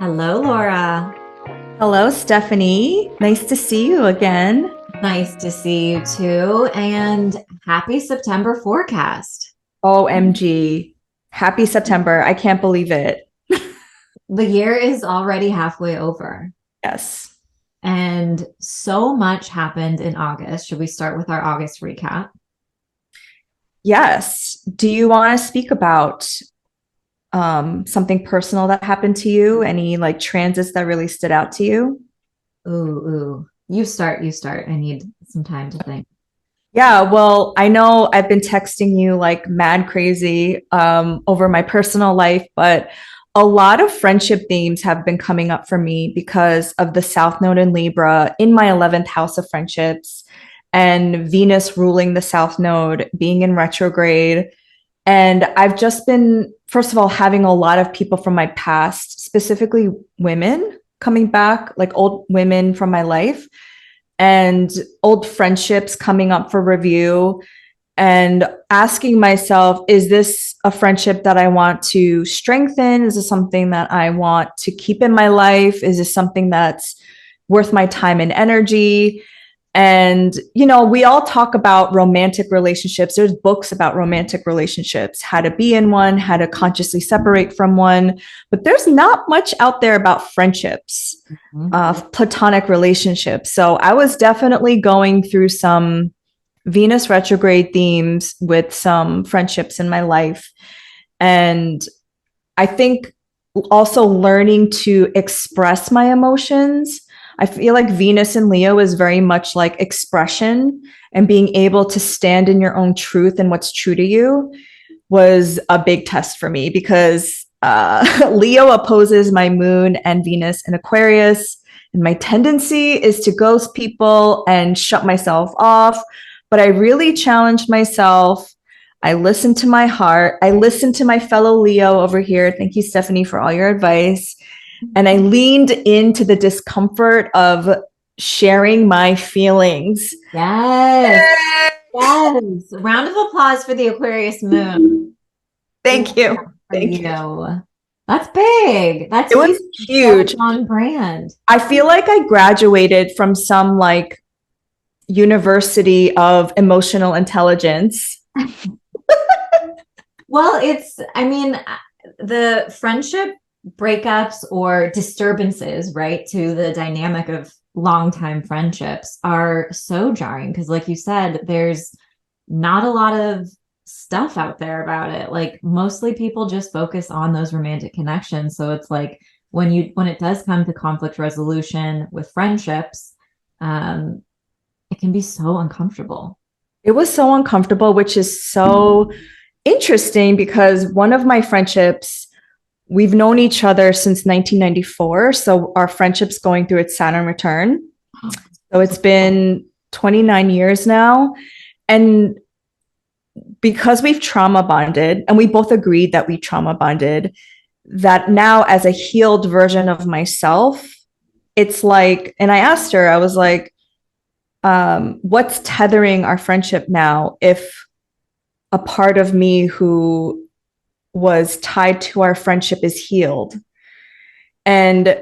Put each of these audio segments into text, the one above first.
Hello, Laura. Hello, Stephanie. Nice to see you again. Nice to see you too. And happy September forecast. OMG. Happy September. I can't believe it. The year is already halfway over, Yes. and so much happened in August. Should we start with our August recap? Yes. Do you want to speak about something personal that happened to you? Any like transits that really stood out to you? Ooh, ooh. You start. I need some time to think. Yeah, well, I know I've been texting you like mad crazy over my personal life, but a lot of friendship themes have been coming up for me because of the South Node in Libra in my 11th house of friendships and Venus ruling the South Node being in retrograde. And I've just been, first of all, having a lot of people from my past, specifically women, coming back, like old women from my life and old friendships coming up for review and asking myself, is this a friendship that I want to strengthen? Is this something that I want to keep in my life? Is this something that's worth my time and energy? And, we all talk about romantic relationships. There's books about romantic relationships, how to be in one, how to consciously separate from one. But there's not much out there about friendships, Mhm. platonic relationships. So I was definitely going through some Venus retrograde themes with some friendships in my life. And I think also learning to express my emotions. I feel like Venus in Leo is very much like expression and being able to stand in your own truth and what's true to you was a big test for me because Leo opposes my moon and Venus in Aquarius. And my tendency is to ghost people and shut myself off. But I really challenged myself. I listened to my heart. I listened to my fellow Leo over here. Thank you, Stephanie, for all your advice. And I leaned into the discomfort of sharing my feelings. Yes. Yes. Round of applause for the Aquarius Moon. Thank Love you. that for Thank you. you. That's big. That's It was huge. So huge. on brand. I feel like I graduated from some like university of emotional intelligence. Well, I mean, the friendship breakups or disturbances, right, to the dynamic of longtime friendships are so jarring because, like you said, there's not a lot of stuff out there about it. Like, mostly people just focus on those romantic connections. So it's like when it does come to conflict resolution with friendships, um, it can be so uncomfortable. It was so uncomfortable, which is so interesting because one of my friendships, we've known each other since 1994. So our friendship's going through its Saturn return. So it's been 29 years now. And because we've trauma bonded, and we both agreed that we trauma bonded, that now as a healed version of myself, it's like, and I asked her, I was like, what's tethering our friendship now if a part of me who was tied to our friendship is healed? And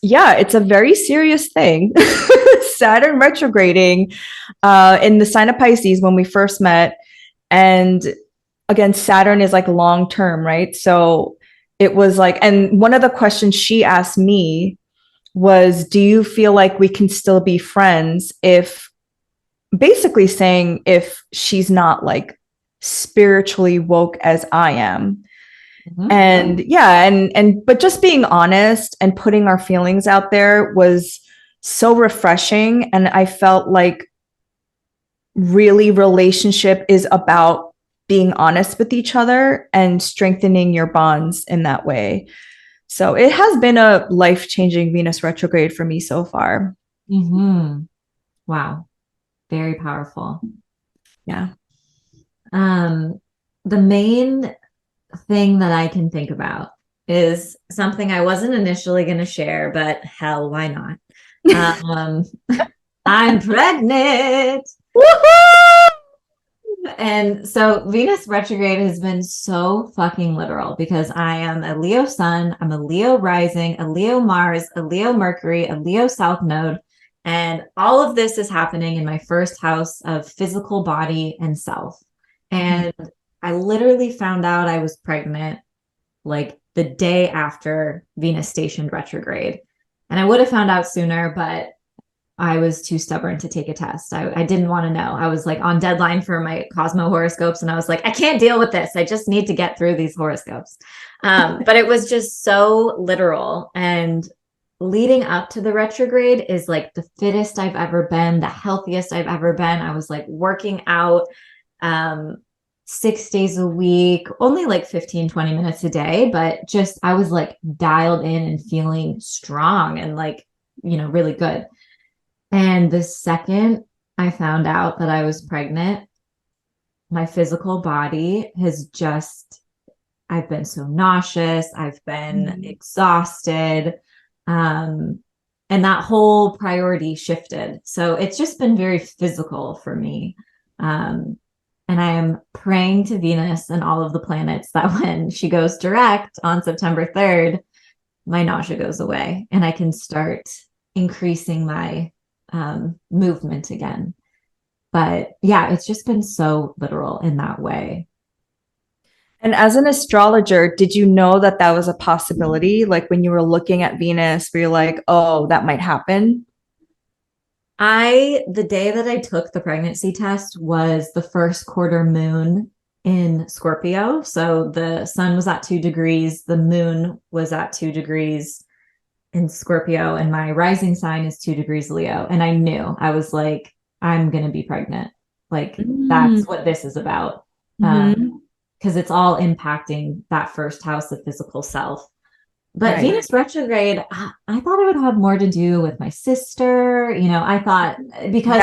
yeah, it's a very serious thing. Saturn retrograding in the sign of Pisces when we first met. And again, Saturn is like long term, right? So it was like, and one of the questions she asked me was, do you feel like we can still be friends if basically saying if she's not like spiritually woke as I am? Mhm. And yeah, and but just being honest and putting our feelings out there was so refreshing. And I felt like really relationship is about being honest with each other and strengthening your bonds in that way. So it has been a life-changing Venus retrograde for me so far. Mhm. Wow, very powerful. Yeah. Um, the main thing that I can think about is something I wasn't initially going to share, but hell, why not? Um, I'm pregnant. Woohoo! And so Venus retrograde has been so fucking literal because I am a Leo sun, I'm a Leo rising, a Leo Mars, a Leo Mercury, a Leo South Node. And all of this is happening in my first house of physical body and self. And I literally found out I was pregnant like the day after Venus stationed retrograde. And I would have found out sooner, but I was too stubborn to take a test. I didn't want to know. I was like on deadline for my Cosmo horoscopes, and I was like, I can't deal with this. I just need to get through these horoscopes. But it was just so literal. And leading up to the retrograde is like the fittest I've ever been, the healthiest I've ever been. I was like working out 6 days a week, only like 15, 20 minutes a day, but just I was like dialed in and feeling strong and like, really good. And the second I found out that I was pregnant, my physical body has just, I've been so nauseous, I've been exhausted, and that whole priority shifted. So it's just been very physical for me. And I am praying to Venus and all of the planets that when she goes direct on September 3rd, my nausea goes away and I can start increasing my movement again. But yeah, it's just been so literal in that way. And as an astrologer, did you know that that was a possibility? Like when you were looking at Venus, were you like, oh, that might happen? The day that I took the pregnancy test was the first quarter moon in Scorpio. So the sun was at 2 degrees, the moon was at 2 degrees in Scorpio, and my rising sign is 2 degrees Leo. And I knew, I was like, I'm going to be pregnant. Like, that's what this is about. Because it's all impacting that first house of physical self. But Venus retrograde, I thought it would have more to do with my sister. I thought because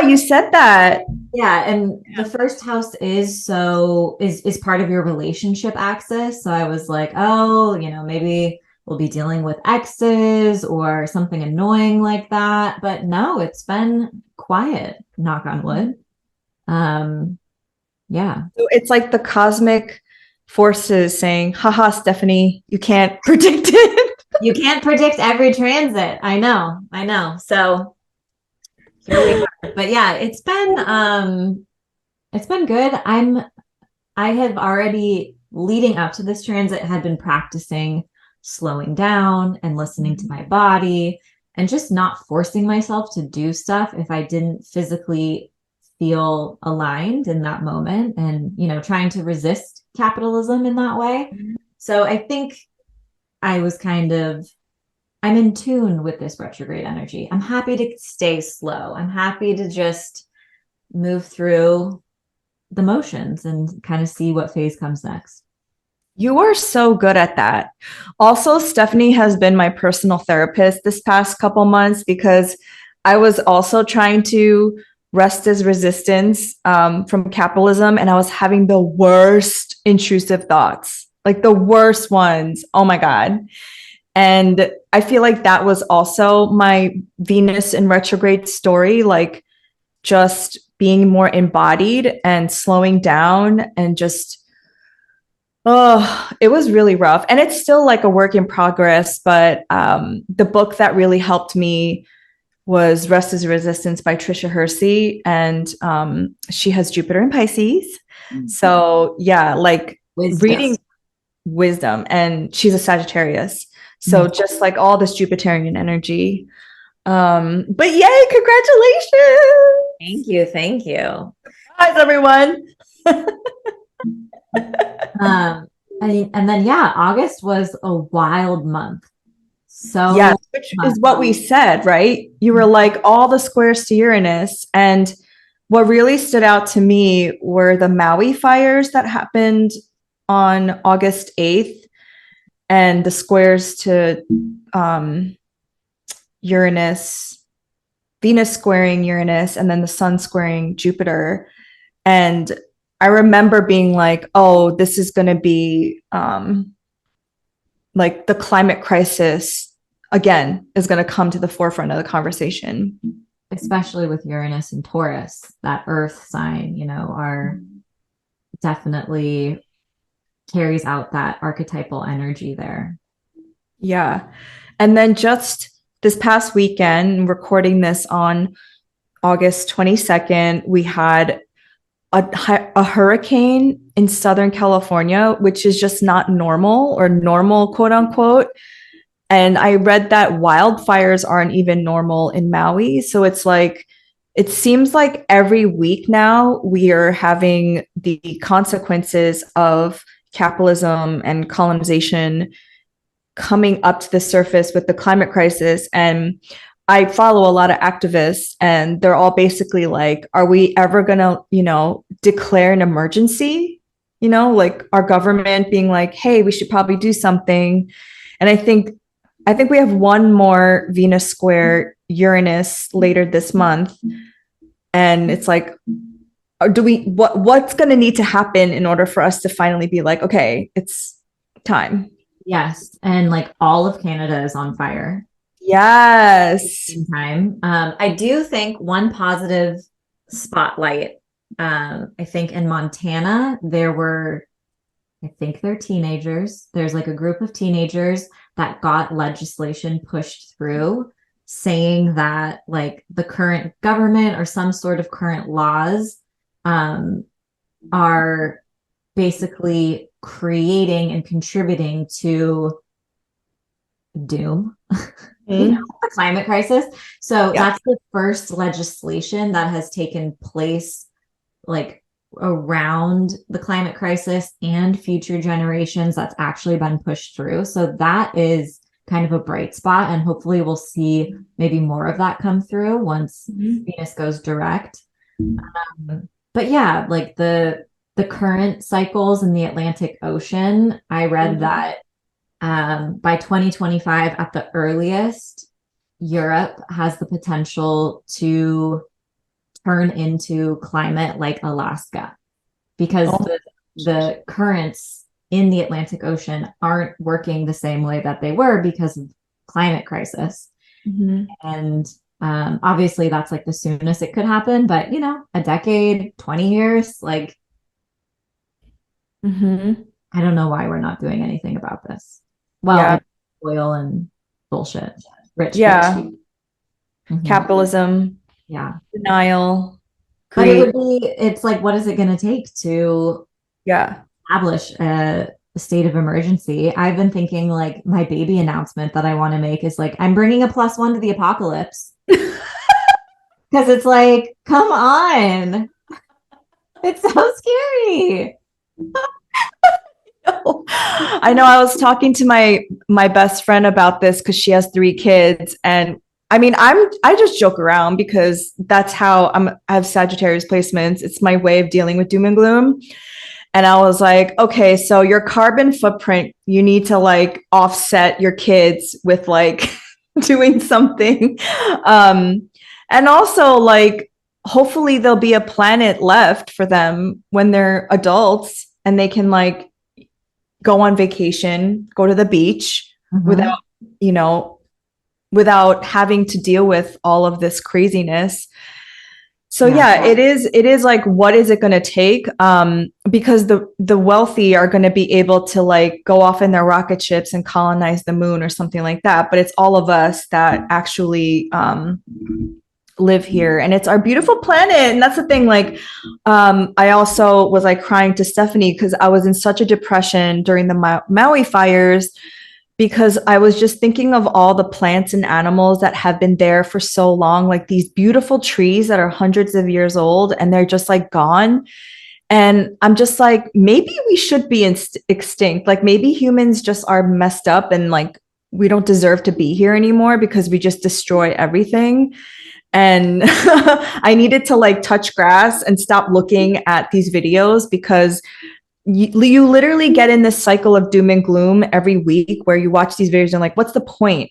you said that. Yeah, and the first house is part of your relationship axis. So I was like, oh, maybe we'll be dealing with exes or something annoying like that. But no, it's been quiet, knock on wood. Yeah. So it's like the cosmic forces saying, haha, Stephanie, you can't predict it. You can't predict every transit. I know. So here we are. But yeah, it's been good. I have already, leading up to this transit, had been practicing slowing down and listening to my body and just not forcing myself to do stuff if I didn't physically feel aligned in that moment, and trying to resist capitalism in that way. So I think I'm in tune with this retrograde energy. I'm happy to stay slow. I'm happy to just move through the motions and kind of see what phase comes next. You are so good at that. Also, Stephanie has been my personal therapist this past couple months because I was also trying to rest as resistance from capitalism, and I was having the worst intrusive thoughts, like the worst ones. Oh my God. And I feel like that was also my Venus in retrograde story, like just being more embodied and slowing down and just, oh, it was really rough. And it's still like a work in progress, but the book that really helped me was Rest is Resistance by Trisha Hersey. And she has Jupiter in Pisces. So yeah, like reading wisdom, and she's a Sagittarius. So just like all this Jupiterian energy. But yay, congratulations. Thank you. Surprise, everyone. And then August was a wild month. So yeah, which is what we said, right? You were like all the squares to Uranus. And what really stood out to me were the Maui fires that happened on August 8th, and the squares to Uranus, Venus squaring Uranus, and then the sun squaring Jupiter. And I remember being like, oh, this is going to be like the climate crisis again is going to come to the forefront of the conversation. especially with Uranus and Taurus, that earth sign, are definitely carries out that archetypal energy there. Yeah. And then just this past weekend, recording this on August 22nd, we had a hurricane in Southern California, which is just not normal or normal, quote unquote. And I read that wildfires aren't even normal in Maui. So it's like, it seems like every week now we are having the consequences of capitalism and colonization coming up to the surface with the climate crisis. And I follow a lot of activists, and they're all basically like, are we ever going to, declare an emergency? Like our government being like, hey, we should probably do something. And I think we have one more Venus square Uranus later this month. And it's like, what's going to need to happen in order for us to finally be like, okay, it's time. Yes. And like all of Canada is on fire. Yes. Time. I do think one positive spotlight. I think in Montana, I think they're teenagers. There's like a group of teenagers that got legislation pushed through saying that like the current government or some sort of current laws are basically creating and contributing to doom, the climate crisis. So that's the first legislation that has taken place like around the climate crisis and future generations that's actually been pushed through. So that is kind of a bright spot, and hopefully we'll see maybe more of that come through once Venus goes direct. But yeah, like the current cycles in the Atlantic Ocean, I read that by 2025 at the earliest, Europe has the potential to turn into climate like Alaska, because the currents in the Atlantic Ocean aren't working the same way that they were because of climate crisis. And obviously that's like the soonest it could happen, but a decade, 20 years, like I don't know why we're not doing anything about this. Well, oil and bullshit, rich. Capitalism, denial, but it's like, what is it going to take to establish a state of emergency? I've been thinking like my baby announcement that I want to make is like, I'm bringing a +1 to the apocalypse. Because it's like, come on. It's so scary. I know. I was talking to my best friend about this because she has 3 kids, and I mean, I just joke around because that's how I have Sagittarius placements. It's my way of dealing with doom and gloom. And I was like, okay, so your carbon footprint, you need to like offset your kids with like doing something. And also like, hopefully there'll be a planet left for them when they're adults and they can like go on vacation, go to the beach without having to deal with all of this craziness. So it is like, what is it going to take? Because the wealthy are going to be able to like go off in their rocket ships and colonize the moon or something like that. But it's all of us that actually live here, and it's our beautiful planet. And that's the thing. Like, I also was like crying to Stephanie because I was in such a depression during the Maui fires, because I was just thinking of all the plants and animals that have been there for so long, like these beautiful trees that are hundreds of years old, and they're just like gone. And I'm just like, maybe we should be extinct. Like maybe humans just are messed up and like we don't deserve to be here anymore because we just destroy everything. And I needed to like touch grass and stop looking at these videos, because you literally get in this cycle of doom and gloom every week where you watch these videos and like, what's the point?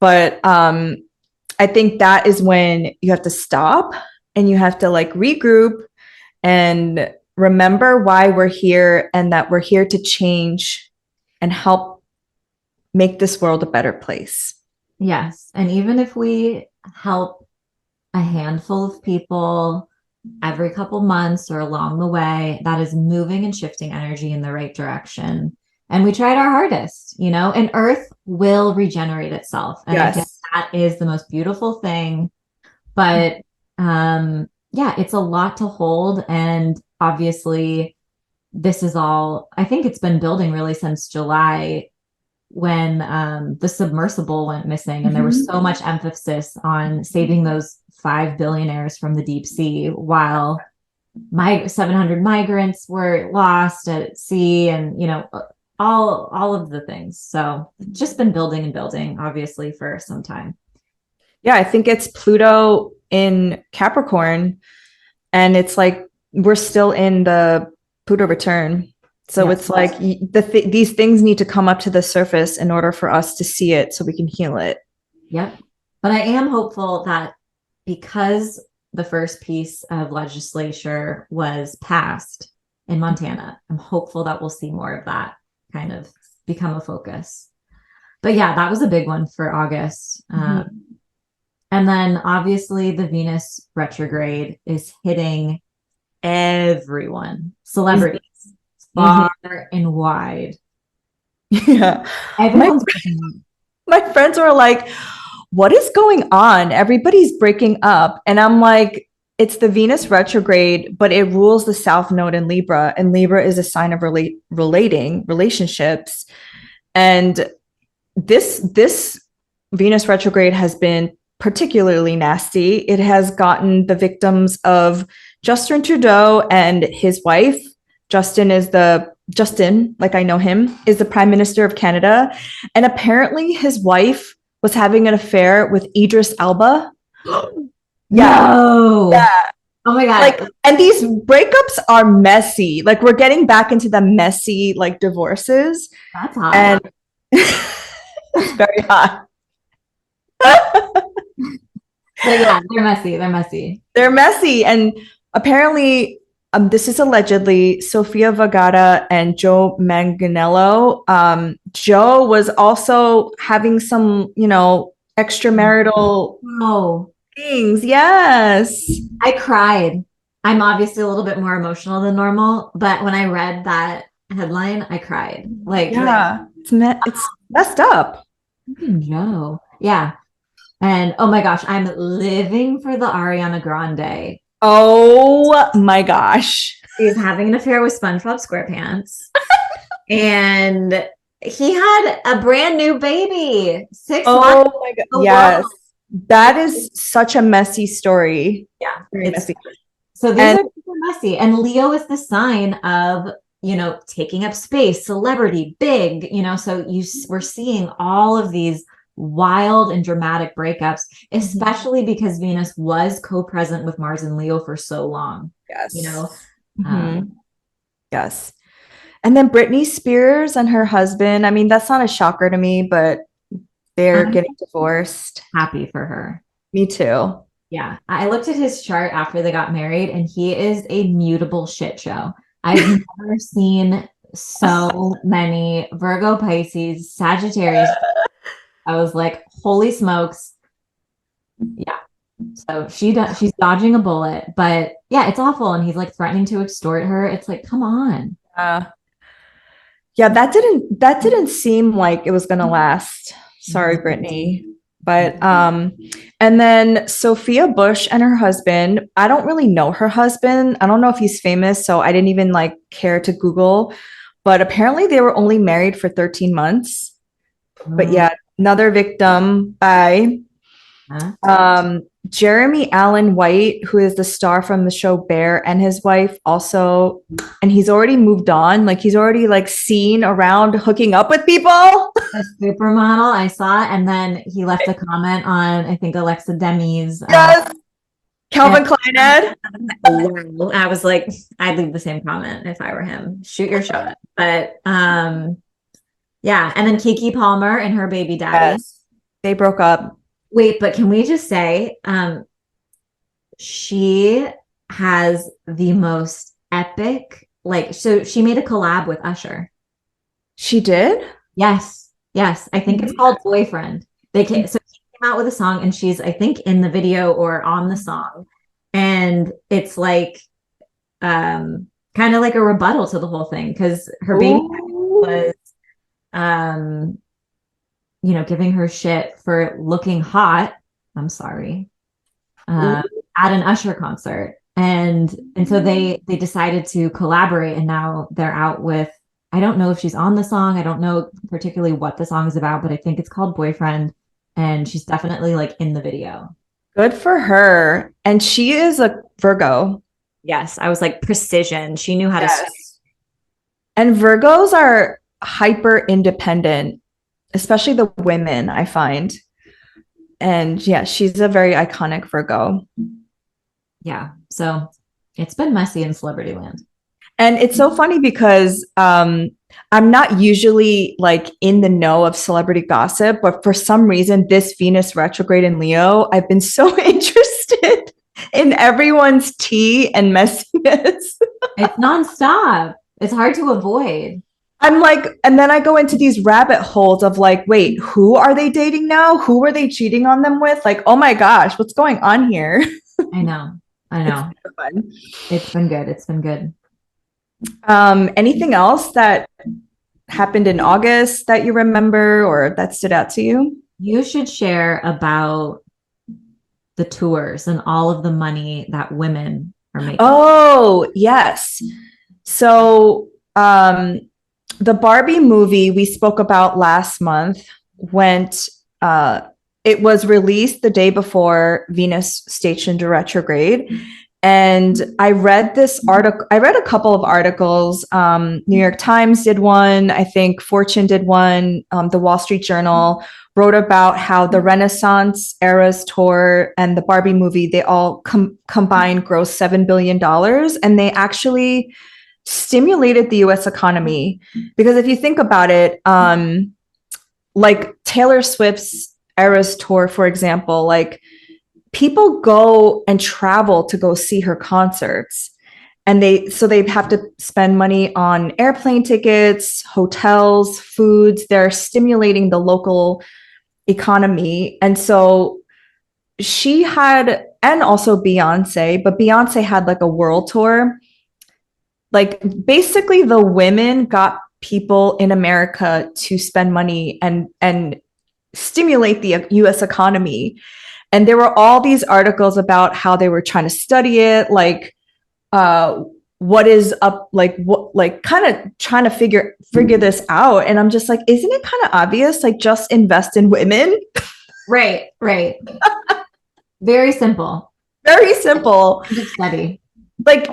But I think that is when you have to stop and you have to like regroup and remember why we're here, and that we're here to change and help make this world a better place. Yes. And even if we help a handful of people every couple months or along the way that is moving and shifting energy in the right direction. And we tried our hardest, and Earth will regenerate itself. And I think Yes. that is the most beautiful thing. But yeah, it's a lot to hold. And obviously, this is all, I think it's been building really since July when the submersible went missing, and there was so much emphasis on saving those 5 billionaires from the deep sea, while 700 migrants were lost at sea, and all of the things. So it's just been building and building, obviously, for some time. Yeah, I think it's Pluto in Capricorn, and it's like we're still in the Pluto return. So Yeah. it's like these things need to come up to the surface in order for us to see it so we can heal it. Yep. But I am hopeful that because the first piece of legislature was passed in Montana, I'm hopeful that we'll see more of that kind of become a focus. But yeah, that was a big one for August. And then obviously the Venus retrograde is hitting everyone, celebrities, far and wide. Yeah. Everyone's my friends were like, what is going on? Everybody's breaking up. And I'm like, it's the Venus retrograde, but it rules the South Node in Libra. And Libra is a sign of relationships. And this Venus retrograde has been particularly nasty. It has gotten the victims of Justin Trudeau and his wife. Justin, like I know him, is the Prime Minister of Canada. And apparently his wife was having an affair with Idris Elba. No. Yeah. Oh my God. Like, and these breakups are messy. Like, we're getting back into the messy, like, divorces. That's hot. And it's very hot. But yeah, they're messy. They're messy. They're messy. And apparently, this is allegedly Sofia Vergara and Joe Manganiello. Joe was also having some, extramarital things. Yes. I cried. I'm obviously a little bit more emotional than normal, but when I read that headline, I cried. Like, yeah, it's messed up. Joe. Yeah. And oh my gosh, I'm living for the Ariana Grande. Oh my gosh. He's having an affair with SpongeBob SquarePants. And he had a brand new baby. 6 months. Oh my God. Yes. That is such a messy story. Yeah. Very messy. So these are super messy. And Leo is the sign of, taking up space, celebrity, big, so we're seeing all of these wild and dramatic breakups, especially because Venus was co-present with Mars and Leo for so long. Yes. Yes. And then Britney Spears and her husband, I mean, that's not a shocker to me, but they're getting divorced. Happy for her. Me too. Yeah. I looked at his chart after they got married, and he is a mutable shit show. I've never seen so many Virgo, Pisces, Sagittarius. I was like, holy smokes. Yeah. So she's dodging a bullet, but yeah, it's awful. And he's like threatening to extort her. It's like, come on. Yeah, that didn't seem like it was gonna last. Sorry, Brittany. But and then Sophia Bush and her husband, I don't really know her husband. I don't know if he's famous, so I didn't even care to Google. But apparently they were only married for 13 months. But yeah, another victim by Jeremy Allen White, who is the star from the show Bear, and his wife also, and he's already moved on. Like, he's already seen around hooking up with people. A supermodel, I saw, and then he left a comment on, I think, Alexa Demi's. Yes. Calvin Klein ad. Wow. I was like, I'd leave the same comment if I were him. Shoot your shot. But yeah, and then Keke Palmer and her baby daddy. Yes. They broke up. Wait, but can we just say, she has the most epic, so she made a collab with Usher. She did? Yes. I think it's called Boyfriend. They came came out with a song, and she's, I think, in the video or on the song, and it's like kind of like a rebuttal to the whole thing, because her baby was giving her shit for looking hot. I'm sorry. At an Usher concert. And so they decided to collaborate, and now they're out with, I don't know if she's on the song. I don't know particularly what the song is about, but I think it's called Boyfriend, and she's definitely like in the video. Good for her. And she is a Virgo. Yes, I was like precision. She knew how to swim. And Virgos are hyper independent, especially the women, I find. And yeah, she's a very iconic Virgo. Yeah. So it's been messy in celebrity land. And it's so funny because I'm not usually like in the know of celebrity gossip, but for some reason, this Venus retrograde in Leo, I've been so interested in everyone's tea and messiness. It's nonstop. It's hard to avoid. I'm like, and then I go into these rabbit holes of like, wait, who are they dating now? Who are they cheating on them with? Like, oh my gosh, what's going on here? I know. It's been good. It's been good. Anything else that happened in August that you remember or that stood out to you? You should share about the tours and all of the money that women are making. Oh, yes. So, the Barbie movie we spoke about last month it was released the day before Venus stationed retrograde. And I read this article. I read a couple of articles. New York Times did one. I think Fortune did one. The Wall Street Journal wrote about how the Renaissance Eras tour and the Barbie movie, they all combined gross $7 billion. And they actually stimulated the US economy. Because if you think about it, like Taylor Swift's Eras tour, for example, like people go and travel to go see her concerts. And they have to spend money on airplane tickets, hotels, foods. They're stimulating the local economy. And so she had, and also Beyonce, but Beyonce had like a world tour. Like basically the women got people in America to spend money and stimulate the US economy. And there were all these articles about how they were trying to study it, like what is up, like what, like kind of trying to figure this out. And I'm just like, isn't it kind of obvious? Like just invest in women. Right. Very simple. Very simple. Study. Like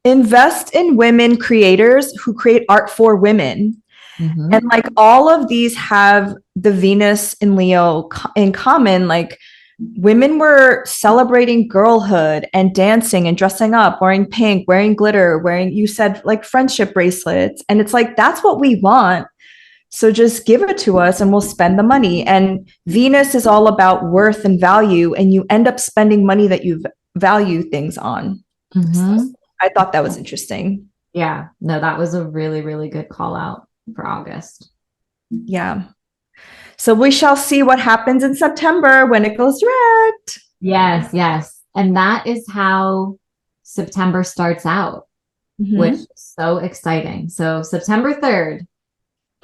invest in women creators who create art for women. Mm-hmm. And like all of these have the Venus in Leo in common. Like women were celebrating girlhood and dancing and dressing up, wearing pink, wearing glitter, you said like friendship bracelets. And it's like, that's what we want. So just give it to us and we'll spend the money. And Venus is all about worth and value. And you end up spending money that you value things on. Mm-hmm. So I thought that was interesting. Yeah, no, that was a really, really good call out for August. Yeah. So we shall see what happens in September when it goes direct. Yes. And that is how September starts out, which is so exciting. So September 3rd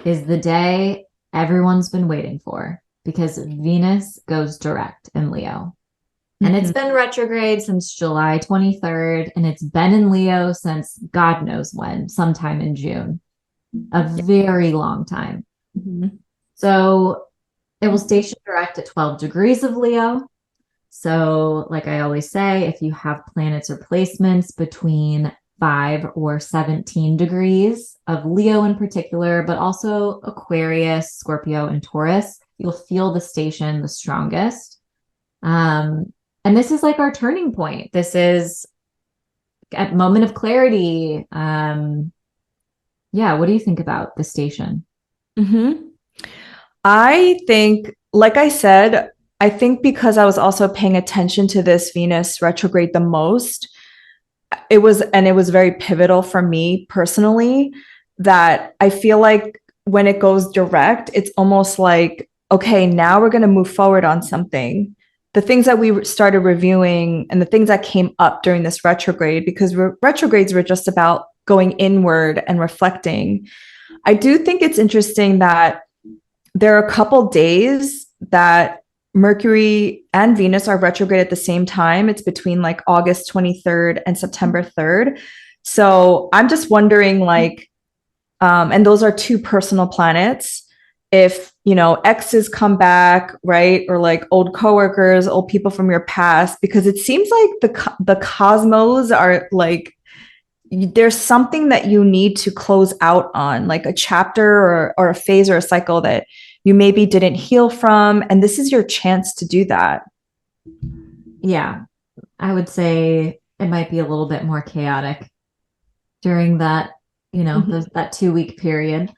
is the day everyone's been waiting for, because Venus goes direct in Leo. And it's been retrograde since July 23rd, and it's been in Leo since God knows when, sometime in June. A very long time. Mm-hmm. So it will station direct at 12 degrees of Leo. So like I always say, if you have planets or placements between 5 or 17 degrees of Leo in particular, but also Aquarius, Scorpio, and Taurus, you'll feel the station the strongest. And this is like our turning point. This is a moment of clarity. Yeah, what do you think about the station? Mm-hmm. I think, like I said, I think because I was also paying attention to this Venus retrograde the most, it was very pivotal for me personally, that I feel like when it goes direct, it's almost like okay, now we're going to move forward on something. The things that we started reviewing and the things that came up during this retrograde, because retrogrades were just about going inward and reflecting. I do think it's interesting that there are a couple days that Mercury and Venus are retrograde at the same time. It's between like August 23rd and September 3rd. So I'm just wondering, like, and those are two personal planets. If, you know, exes come back, right? Or like old coworkers, old people from your past, because it seems like the cosmos are like, there's something that you need to close out on, like a chapter or a phase or a cycle that you maybe didn't heal from. And this is your chance to do that. Yeah, I would say it might be a little bit more chaotic during that, you know, that 2-week period.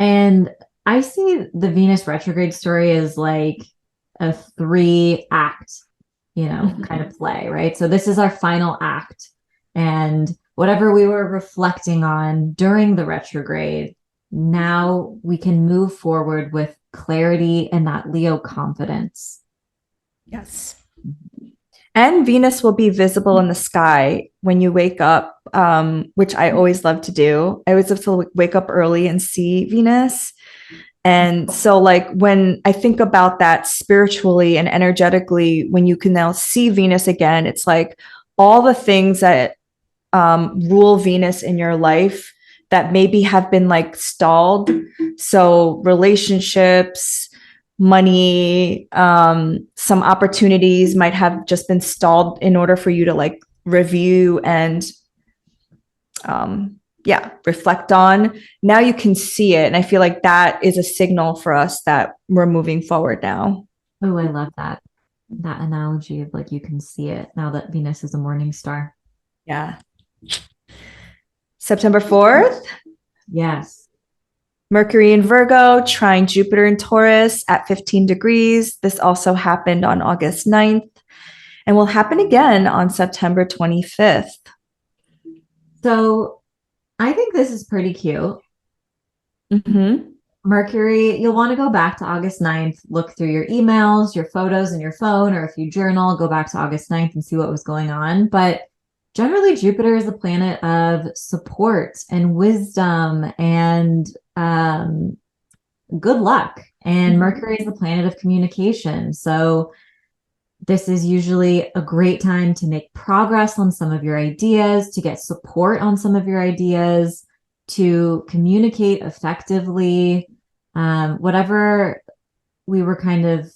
And I see the Venus retrograde story as like a 3-act, you know, kind of play, right? So this is our final act. And whatever we were reflecting on during the retrograde, now we can move forward with clarity and that Leo confidence. Yes. And Venus will be visible in the sky when you wake up, which I always love to do. I always have to wake up early and see Venus. And so, like, when I think about that spiritually and energetically, when you can now see Venus again, it's like all the things that rule Venus in your life that maybe have been like stalled. So relationships, money, some opportunities might have just been stalled in order for you to like review and reflect on. Now you can see it. And I feel like that is a signal for us that we're moving forward now. Oh, I love that analogy of like you can see it now that Venus is a morning star. Yeah. September 4th. Yes. Mercury in Virgo, trine Jupiter in Taurus at 15 degrees. This also happened on August 9th and will happen again on September 25th. So I think this is pretty cute. Mercury, you'll want to go back to August 9th, look through your emails, your photos in your phone, or if you journal, go back to August 9th and see what was going on. But generally, Jupiter is the planet of support and wisdom and good luck. And Mercury is the planet of communication. So this is usually a great time to make progress on some of your ideas, to get support on some of your ideas, to communicate effectively. Whatever we were kind of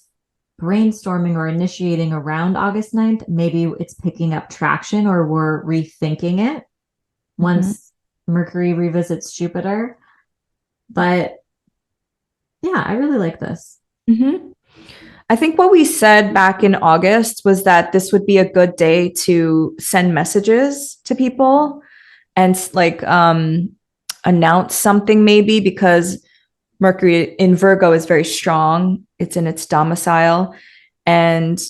brainstorming or initiating around August 9th, maybe it's picking up traction or we're rethinking it once Mercury revisits Jupiter. But yeah, I really like this. I think what we said back in August was that this would be a good day to send messages to people and like announce something, maybe, because Mercury in Virgo is very strong. It's in its domicile, and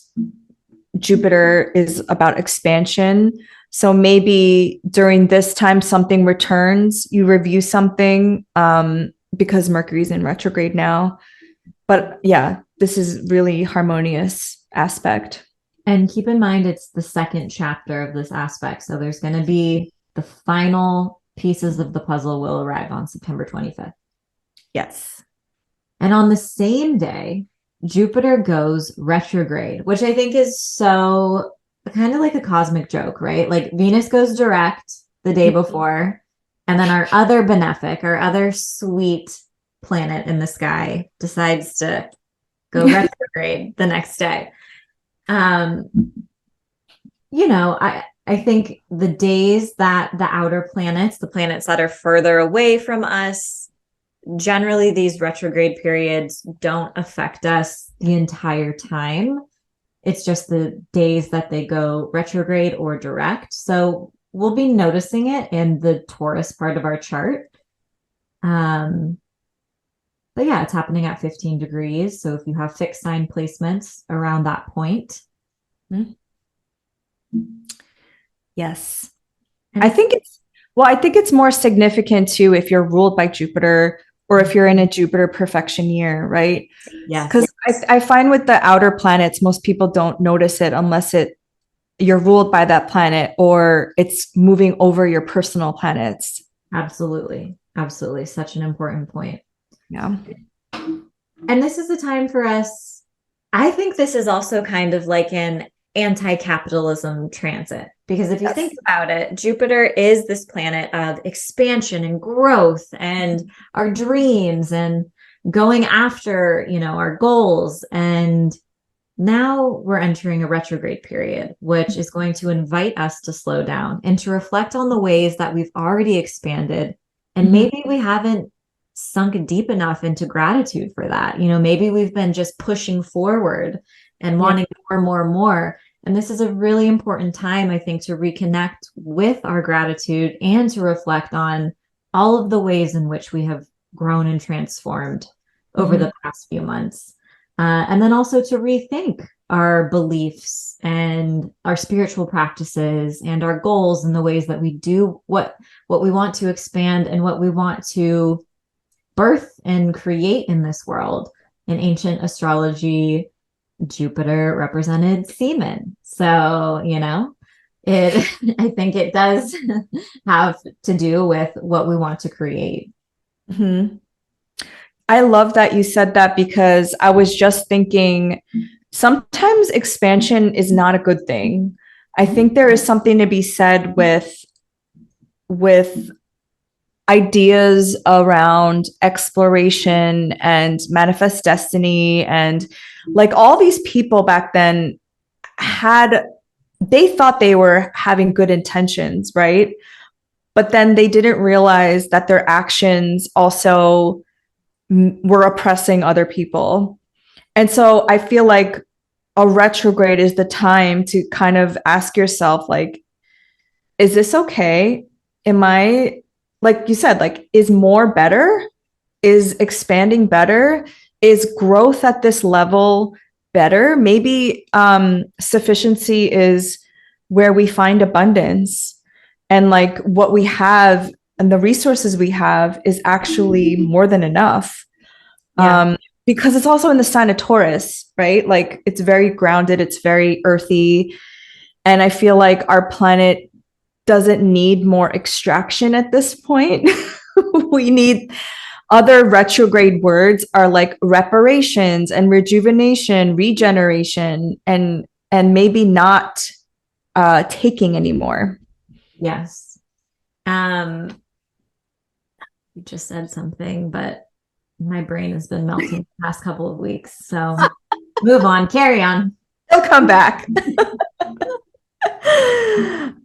Jupiter is about expansion. So maybe during this time, something returns, you review something because Mercury's in retrograde now. But yeah, this is really harmonious aspect. And keep in mind, it's the second chapter of this aspect. So there's going to be the final pieces of the puzzle will arrive on September 25th. Yes. And on the same day, Jupiter goes retrograde, which I think is so kind of like a cosmic joke, right? Like Venus goes direct the day before, and then our other benefic, our other sweet planet in the sky decides to go retrograde the next day. You know, I think the days that the outer planets, the planets that are further away from us, generally these retrograde periods don't affect us the entire time. It's just the days that they go retrograde or direct. So we'll be noticing it in the Taurus part of our chart. But yeah, it's happening at 15 degrees. So if you have fixed sign placements around that point. Yes. I think it's more significant too if you're ruled by Jupiter or if you're in a Jupiter perfection year, right? Yes. Because I find with the outer planets, most people don't notice it unless you're ruled by that planet or it's moving over your personal planets. Absolutely. Absolutely. Such an important point. Yeah. And this is the time for us. I think this is also kind of like an anti-capitalism transit, because if you think about it, Jupiter is this planet of expansion and growth and our dreams and going after, our goals. And now we're entering a retrograde period, which is going to invite us to slow down and to reflect on the ways that we've already expanded. And maybe we haven't sunk deep enough into gratitude for that. Maybe we've been just pushing forward and wanting more. And this is a really important time, I think, to reconnect with our gratitude and to reflect on all of the ways in which we have grown and transformed over the past few months. And then also to rethink our beliefs and our spiritual practices and our goals and the ways that we do what we want to expand and what we want to birth and create in this world. In ancient astrology, Jupiter represented semen. So, I think it does have to do with what we want to create. I love that you said that, because I was just thinking sometimes expansion is not a good thing. I think there is something to be said with ideas around exploration and manifest destiny, and like all these people back then they thought they were having good intentions, right? But then they didn't realize that their actions also were oppressing other people. And so I feel like a retrograde is the time to kind of ask yourself, like, is this okay? Am I, like you said, like, is more better? Is expanding better? Is growth at this level better? Maybe sufficiency is where we find abundance, and like what we have and the resources we have is actually more than enough. Because it's also in the sign of Taurus, right? Like it's very grounded, it's very earthy. And I feel like our planet doesn't need more extraction at this point. We need other retrograde words are like reparations and rejuvenation, regeneration, and maybe not taking anymore. Yes. You just said something, but my brain has been melting the past couple of weeks. So move on, carry on. They'll come back.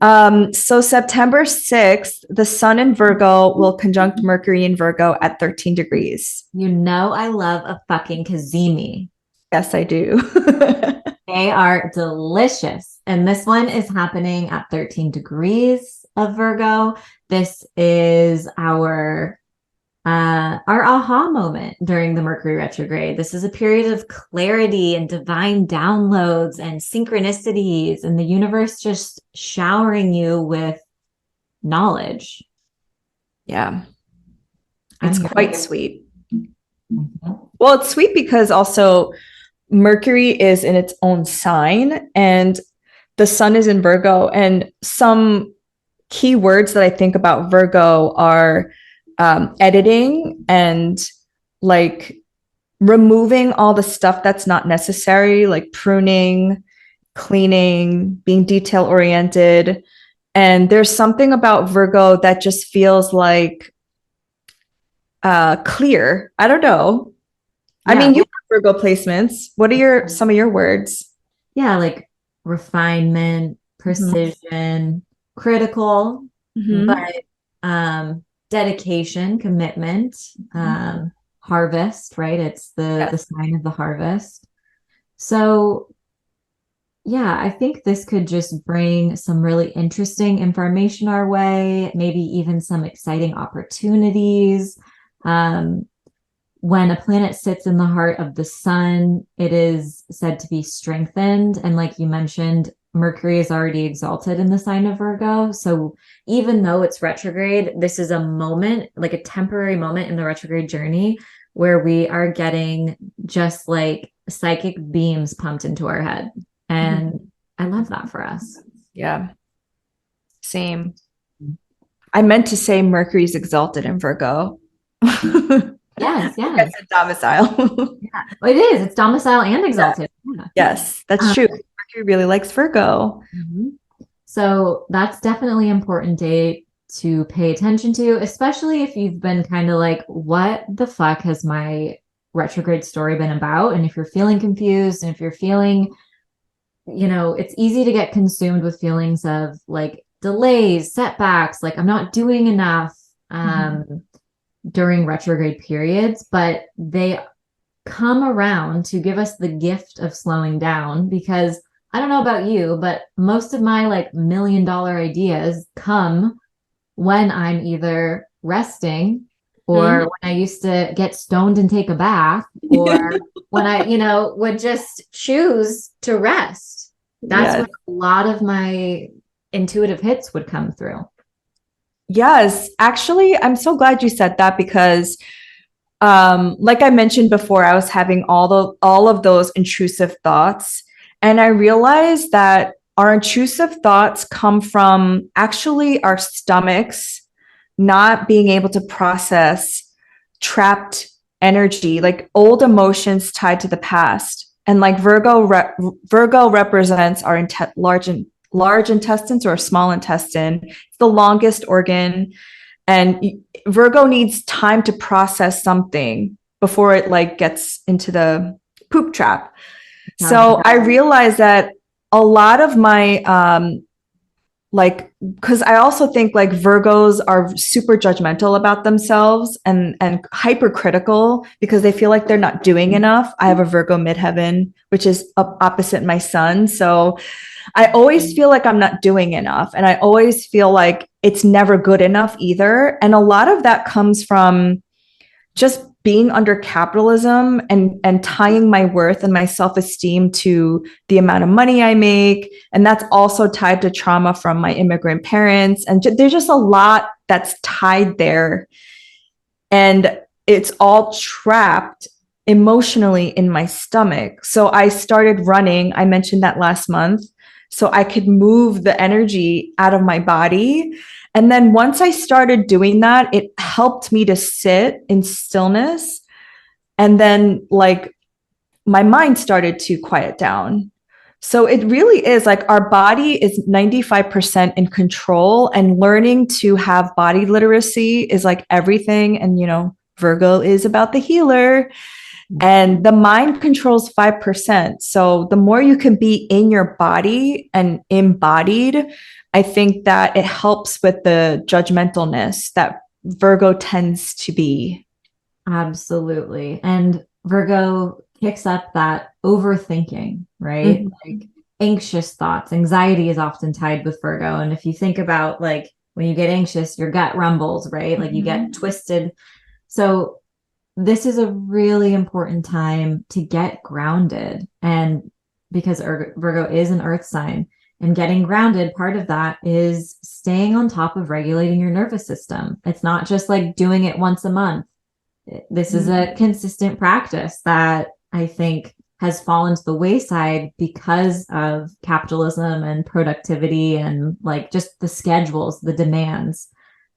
So September 6th, the sun in Virgo will conjunct Mercury in Virgo at 13 degrees. I love a fucking Kazemi. Yes, I do. They are delicious. And this one is happening at 13 degrees of Virgo. This is our aha moment during the Mercury retrograde. This is a period of clarity and divine downloads and synchronicities, and the universe just showering you with knowledge. Yeah. It's quite sweet. Well, it's sweet because also Mercury is in its own sign and the sun is in Virgo, and some key words that I think about Virgo are editing and like removing all the stuff that's not necessary, like pruning, cleaning, being detail oriented. And there's something about Virgo that just feels like clear. I don't know. Yeah. I mean, you have Virgo placements. What are some of your words? Yeah, like refinement, precision, critical, but dedication, commitment, harvest, right? It's the sign of the harvest. So yeah, I think this could just bring some really interesting information our way, maybe even some exciting opportunities. When a planet sits in the heart of the sun, it is said to be strengthened. And like you mentioned, Mercury is already exalted in the sign of Virgo. So even though it's retrograde, this is a moment, like a temporary moment in the retrograde journey where we are getting just like psychic beams pumped into our head. And I love that for us. Yeah. Same. I meant to say Mercury's exalted in Virgo. Yes, yes. It's a domicile. Yeah. Well, it is. It's domicile and exalted. Yeah. Yes, that's true. Mercury really likes Virgo. So that's definitely an important date to pay attention to, especially if you've been kind of like, what the fuck has my retrograde story been about? And if you're feeling confused, and if you're feeling, it's easy to get consumed with feelings of like delays, setbacks, like I'm not doing enough during retrograde periods, but they come around to give us the gift of slowing down, because I don't know about you, but most of my like $1 million ideas come when I'm either resting, or when I used to get stoned and take a bath, or when I, would just choose to rest. That's when a lot of my intuitive hits would come through. Yes, actually, I'm so glad you said that, because like I mentioned before, I was having all of those intrusive thoughts, and I realized that our intrusive thoughts come from actually our stomachs not being able to process trapped energy, like old emotions tied to the past. And like Virgo represents our large intestines, or small intestine. It's the longest organ, and Virgo needs time to process something before it like gets into the poop trap. So I realized that a lot of my because I also think like Virgos are super judgmental about themselves and hypercritical because they feel like they're not doing enough. I have a Virgo midheaven, which is opposite my sun. So I always feel like I'm not doing enough. And I always feel like it's never good enough either. And a lot of that comes from just being under capitalism and tying my worth and my self-esteem to the amount of money I make. And that's also tied to trauma from my immigrant parents. And there's just a lot that's tied there. And it's all trapped emotionally in my stomach. So I started running. I mentioned that last month. So I could move the energy out of my body. And then once I started doing that, it helped me to sit in stillness. And then like my mind started to quiet down. So it really is like our body is 95% in control, and learning to have body literacy is like everything. And, Virgo is about the healer. And the mind controls 5%. So the more you can be in your body and embodied, I think that it helps with the judgmentalness that Virgo tends to be. Absolutely. And Virgo kicks up that overthinking, right? Like anxious thoughts. Anxiety is often tied with Virgo. And if you think about like when you get anxious, your gut rumbles, right? Like you get twisted. So this is a really important time to get grounded. And because Virgo is an earth sign, and getting grounded, part of that is staying on top of regulating your nervous system. It's not just like doing it once a month. This is a consistent practice that I think has fallen to the wayside because of capitalism and productivity and like just the schedules, the demands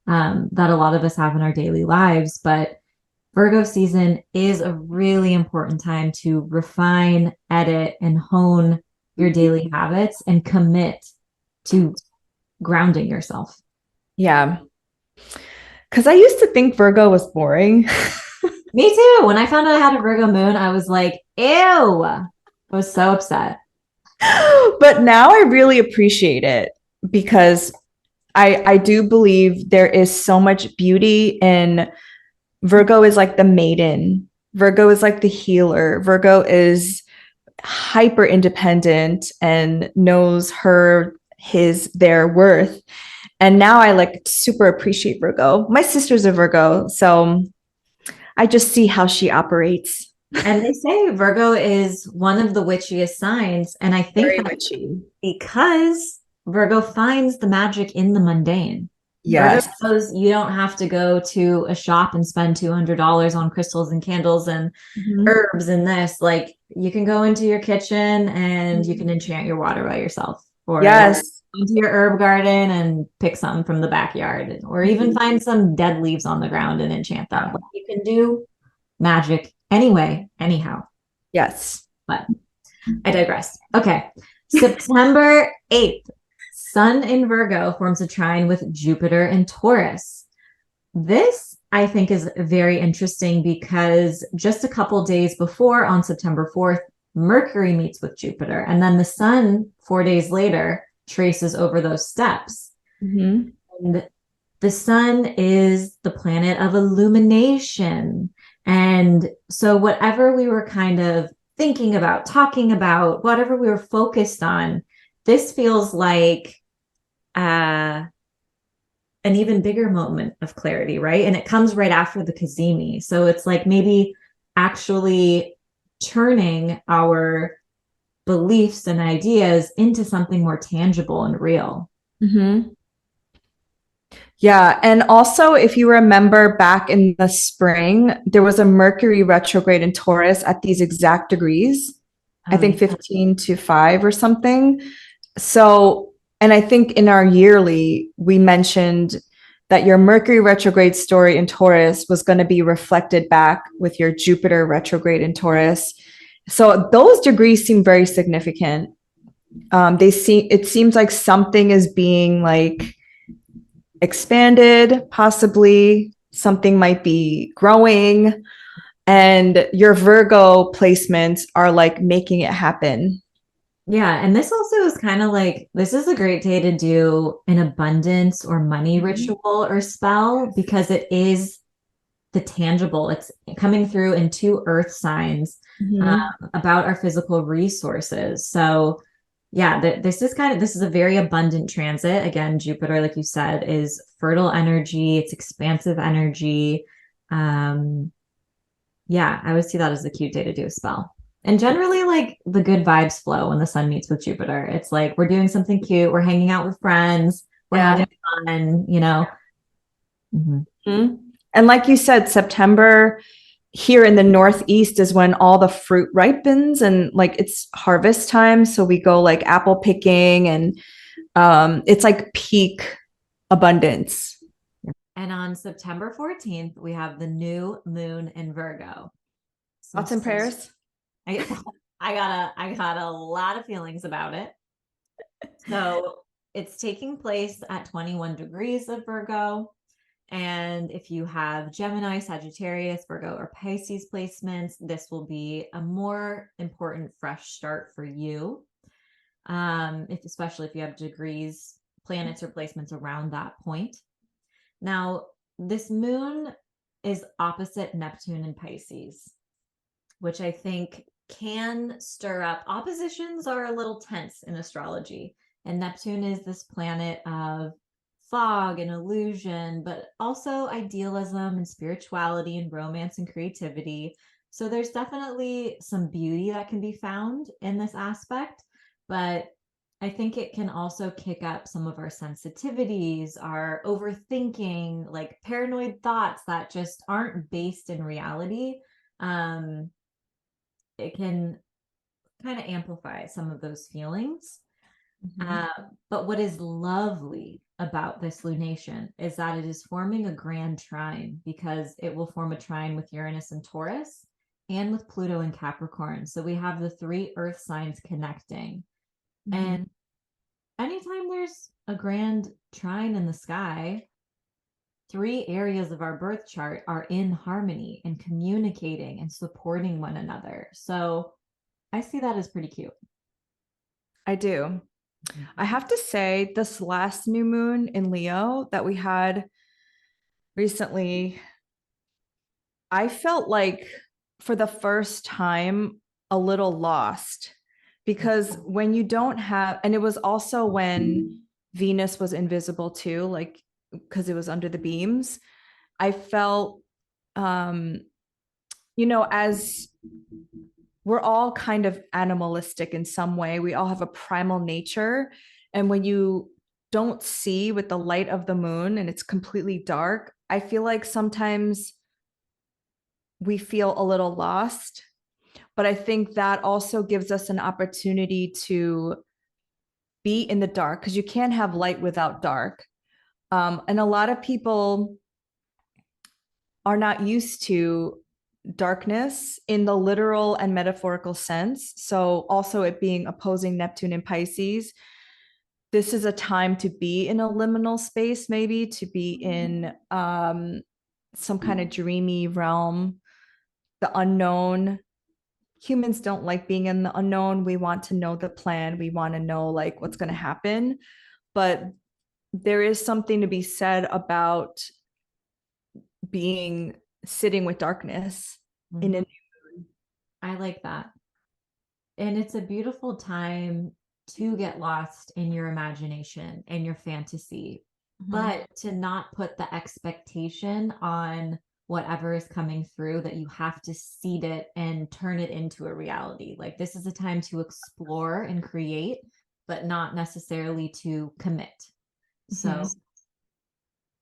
that a lot of us have in our daily lives. But Virgo season is a really important time to refine, edit, and hone your daily habits and commit to grounding yourself. Yeah. Because I used to think Virgo was boring. Me too. When I found out I had a Virgo moon, I was like, ew. I was so upset. But now I really appreciate it, because I do believe there is so much beauty in Virgo. Is like the maiden. Virgo is like the healer. Virgo is hyper independent and knows their worth. And now I like super appreciate Virgo. My sister's a Virgo, so I just see how she operates. And they say Virgo is one of the witchiest signs. And I think Very that's witchy. because Virgo finds the magic in the mundane. Virgo Yes. knows you don't have to go to a shop and spend $200 on crystals and candles and Mhm. herbs and this. Like you can go into your kitchen and you can enchant your water by yourself, or Yes. into your herb garden and pick some from the backyard, or even find some dead leaves on the ground and enchant them. Like, you can do magic anyway, anyhow. Yes. But I digress. Okay. September 8th, Sun in Virgo forms a trine with Jupiter in Taurus. This, I think, is very interesting because just a couple days before, on September 4th, Mercury meets with Jupiter. And then the Sun, 4 days later, traces over those steps. Mhm. And the Sun is the planet of illumination. And so, whatever we were kind of thinking about, talking about, whatever we were focused on, this feels like uh, an even bigger moment of clarity, right? And it comes right after the Kazemi. So it's like maybe actually turning our beliefs and ideas into something more tangible and real. Mhm. Yeah. And also, if you remember back in the spring, there was a Mercury retrograde in Taurus at these exact degrees, I Oh, think yeah. 15 to 5 or something. So, and I think in our yearly, we mentioned that your Mercury retrograde story in Taurus was going to be reflected back with your Jupiter retrograde in Taurus. So those degrees seem very significant. It seems like something is being like expanded, possibly something might be growing, and your Virgo placements are like making it happen. Yeah, and this also is kind of like this is a great day to do an abundance or money Mhm. ritual or spell because it is the tangible. It's coming through in two earth signs Mhm. about our physical resources. So, yeah, this is a very abundant transit. Again, Jupiter, like you said, is fertile energy, it's expansive energy. Um, yeah, I would see that as a cute day to do a spell. And generally, like the good vibes flow when the sun meets with Jupiter. It's like we're doing something cute, we're hanging out with friends, we're Yeah. having fun, you know. Mhm. Mhm. And like you said, September here in the Northeast is when all the fruit ripens and like it's harvest time. So we go like apple picking and it's like peak abundance. And on September 14th, we have the new moon in Virgo. Some Thoughts and prayers? I, I got a lot of feelings about it. So it's taking place at 21 degrees of Virgo. And if you have Gemini, Sagittarius, Virgo, or Pisces placements, this will be a more important fresh start for you. Especially if you have degrees, planets, or placements around that point. Now, this moon is opposite Neptune in Pisces, which I think can stir up. Oppositions are a little tense in astrology. And Neptune is this planet of fog and illusion, but also idealism and spirituality and romance and creativity. So there's definitely some beauty that can be found in this aspect, but I think it can also kick up some of our sensitivities, our overthinking, like paranoid thoughts that just aren't based in reality. Um, it can kind of amplify some of those feelings. Mhm. Uh, but what is lovely about this lunation is that it is forming a grand trine because it will form a trine with Uranus and Taurus and with Pluto and Capricorn. So we have the three earth signs connecting. Mhm. And anytime there's a grand trine in the sky, three areas of our birth chart are in harmony and communicating and supporting one another. So I see that as pretty cute. I do. I have to say, this last new moon in Leo that we had recently, I felt like for the first time a little lost because when you don't have, and it was also when Venus was invisible too, like because it was under the beams. I felt, um, as we're all kind of animalistic in some way. We all have a primal nature. And when you don't see with the light of the moon and it's completely dark, I feel like sometimes we feel a little lost. But I think that also gives us an opportunity to be in the dark because you can't have light without dark. And a lot of people are not used to darkness in the literal and metaphorical sense. So, also it being opposing Neptune and Pisces, this is a time to be in a liminal space, maybe to be in some kind of dreamy realm, the unknown. Humans don't like being in the unknown. We want to know the plan. We want to know like what's going to happen. But there is something to be said about being sitting with darkness in Mhm. a I like that. And it's a beautiful time to get lost in your imagination and your fantasy, Mhm. but to not put the expectation on whatever is coming through that you have to seed it and turn it into a reality. Like this is a time to explore and create, but not necessarily to commit. So,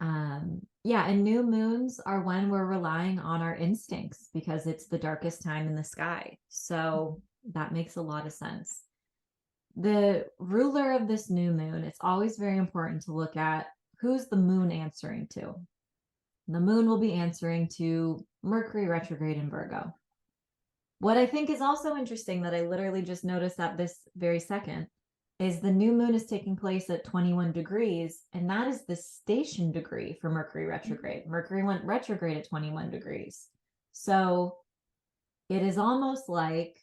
Mhm. yeah, and new moons are when we're relying on our instincts because it's the darkest time in the sky. So that makes a lot of sense. The ruler of this new moon, it's always very important to look at who's the moon answering to. The moon will be answering to Mercury retrograde in Virgo. What I think is also interesting that I literally just noticed at this very second is the new moon is taking place at 21 degrees, and that is the station degree for Mercury retrograde. Mercury went retrograde at 21 degrees. So it is almost like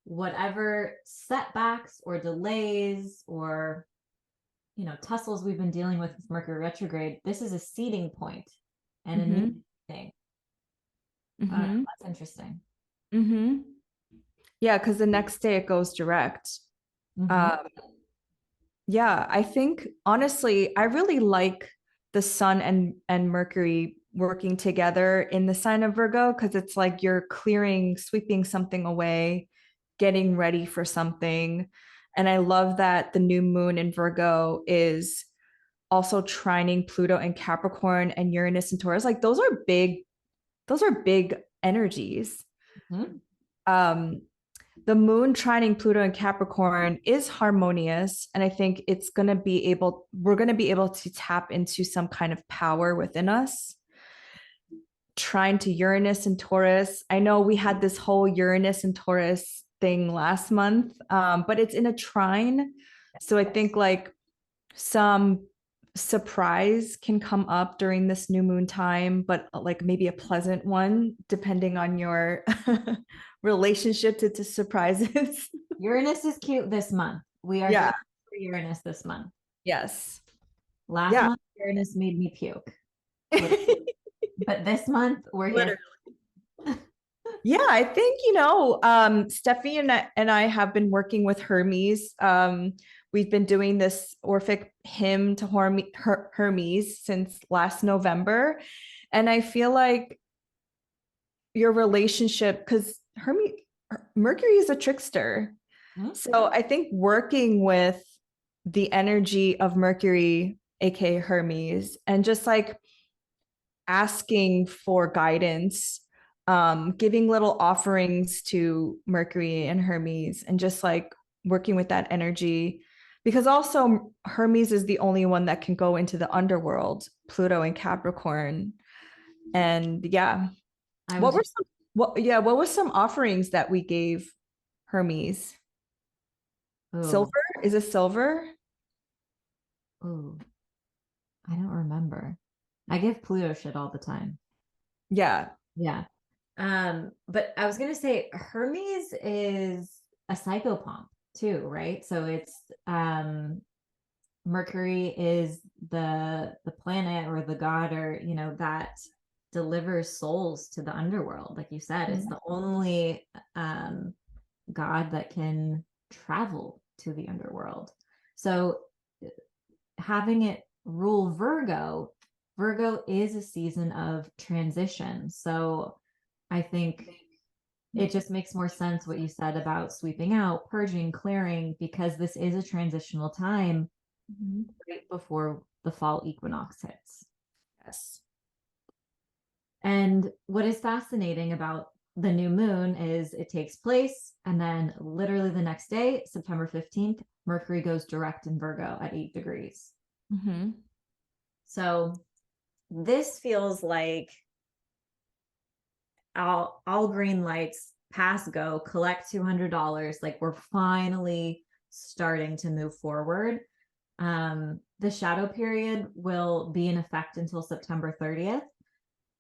whatever setbacks or delays or tussles we've been dealing with Mercury retrograde, this is a seeding point and a new Mhm. thing. Mhm. That's interesting. Mhm. Yeah, because the next day it goes direct. Mm-hmm. Um, yeah, I think honestly, I really like the sun and Mercury working together in the sign of Virgo because it's like you're clearing, sweeping something away, getting ready for something. And I love that the new moon in Virgo is also trining Pluto and Capricorn and Uranus and Taurus. Like those are big energies. Mm-hmm. Um, the moon trining Pluto and Capricorn is harmonious. And I think we're going to be able to tap into some kind of power within us. Trine to Uranus and Taurus. I know we had this whole Uranus and Taurus thing last month, but it's in a trine. So I think like some surprise can come up during this new moon time, but like maybe a pleasant one, depending on your relationship to surprises. Uranus is cute this month. We are Yeah. here for Uranus this month. Yes. Last Yeah. month, Uranus made me puke. Literally. But this month, we're here. Literally. Yeah, I think, Steffi and I have been working with Hermes. We've been doing this Orphic hymn to Hermes since last November. And I feel like your relationship, because Mercury is a trickster. Hmm? So I think working with the energy of Mercury, aka Hermes, and just like asking for guidance, giving little offerings to Mercury and Hermes, and just like working with that energy. Because also Hermes is the only one that can go into the underworld, Pluto and Capricorn. And yeah, I what was were just, some what was some offerings that we gave Hermes? oh, Silver? Is it silver? oh, I don't remember. I give Pluto shit all the time. Yeah. Yeah. But I was gonna say Hermes is a psychopomp too, right? So it's Mercury is the planet or the god or that delivers souls to the underworld. Like you said, it's the only god that can travel to the underworld. So having it rule Virgo, Virgo is a season of transition. So I think it just makes more sense what you said about sweeping out, purging, clearing, because this is a transitional time right before the fall equinox hits. Yes. And what is fascinating about the new moon is it takes place, and then literally the next day, September 15th, Mercury goes direct in Virgo at 8 degrees. Mm-hmm. So this feels like all green lights, pass go, collect $200. Like we're finally starting to move forward. The shadow period will be in effect until September 30th.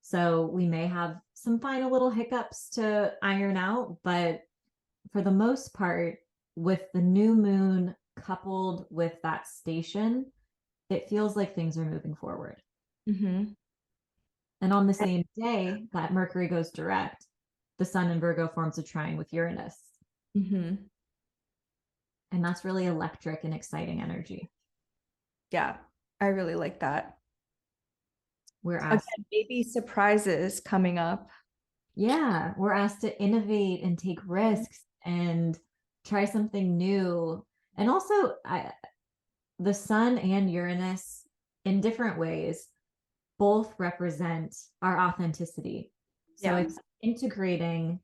So we may have some final little hiccups to iron out, but for the most part, with the new moon coupled with that station, it feels like things are moving forward. Mm-hmm. And on the same day that Mercury goes direct, the Sun in Virgo forms a trine with Uranus. Mm-hmm. And that's really electric and exciting energy. Yeah, I really like that. We're asked, Again, maybe surprises coming up. yeah, we're asked to innovate and take risks and try something new. And also, the Sun and Uranus, in different ways, both represent our authenticity. So Yeah. it's integrating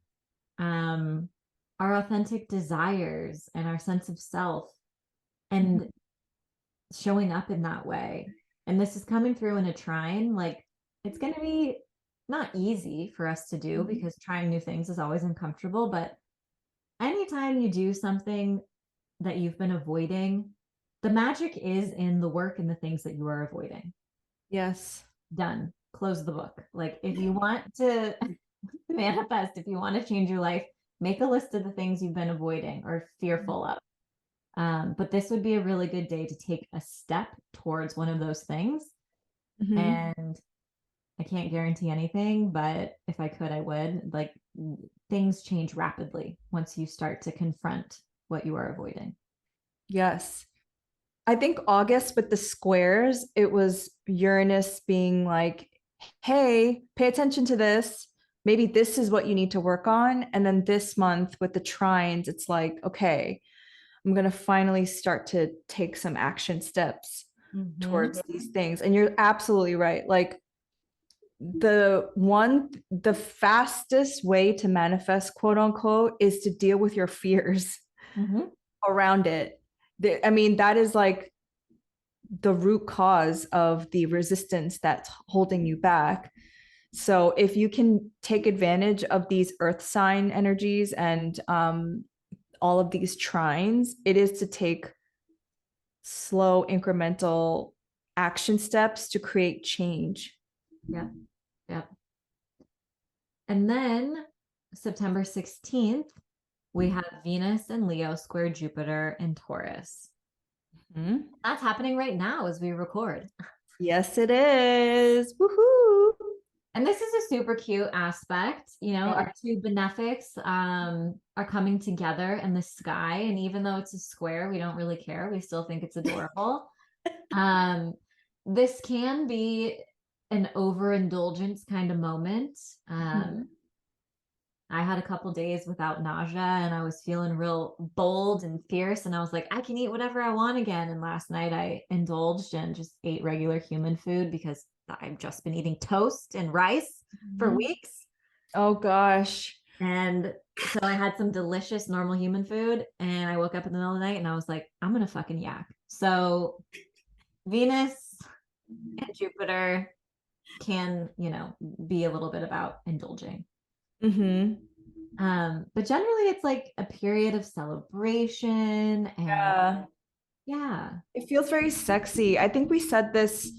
our authentic desires and our sense of self and showing up in that way. And this is coming through in a trine. Like it's going to be not easy for us to do because trying new things is always uncomfortable. But anytime you do something that you've been avoiding, the magic is in the work and the things that you are avoiding. Yes. Done. Close the book. Like if you want to manifest, if you want to change your life, make a list of the things you've been avoiding or fearful of. But this would be a really good day to take a step towards one of those things. Mm-hmm. And I can't guarantee anything, but if I could, I would. Like things change rapidly once you start to confront what you are avoiding. Yes. I think August with the squares, it was Uranus being like, hey, pay attention to this. Maybe this is what you need to work on. And then this month with the trines, it's like, okay, I'm going to finally start to take some action steps Mm-hmm. towards these things. And you're absolutely right. Like the fastest way to manifest, quote unquote, is to deal with your fears Mm-hmm. around it. I mean, that is like the root cause of the resistance that's holding you back. So if you can take advantage of these earth sign energies and all of these trines, it is to take slow incremental action steps to create change. Yeah. Yeah. And then September 16th, we have Venus and Leo square Jupiter and Taurus. Mm-hmm. That's happening right now as we record. Yes, it is. Woohoo! And this is a super cute aspect. You know, Yeah. our two benefics are coming together in the sky. And even though it's a square, we don't really care. We still think it's adorable. Um, this can be an overindulgence kind of moment. Mhm. I had a couple days without nausea and I was feeling real bold and fierce. And I was like, I can eat whatever I want again. And last night I indulged and just ate regular human food because I've just been eating toast and rice for Mhm. weeks. Oh gosh. And so I had some delicious normal human food. And I woke up in the middle of the night and I was like, I'm going to fucking yak. So Venus and Jupiter can, be a little bit about indulging. Hmm. But generally it's like a period of celebration and Yeah. yeah. It feels very sexy. I think we said this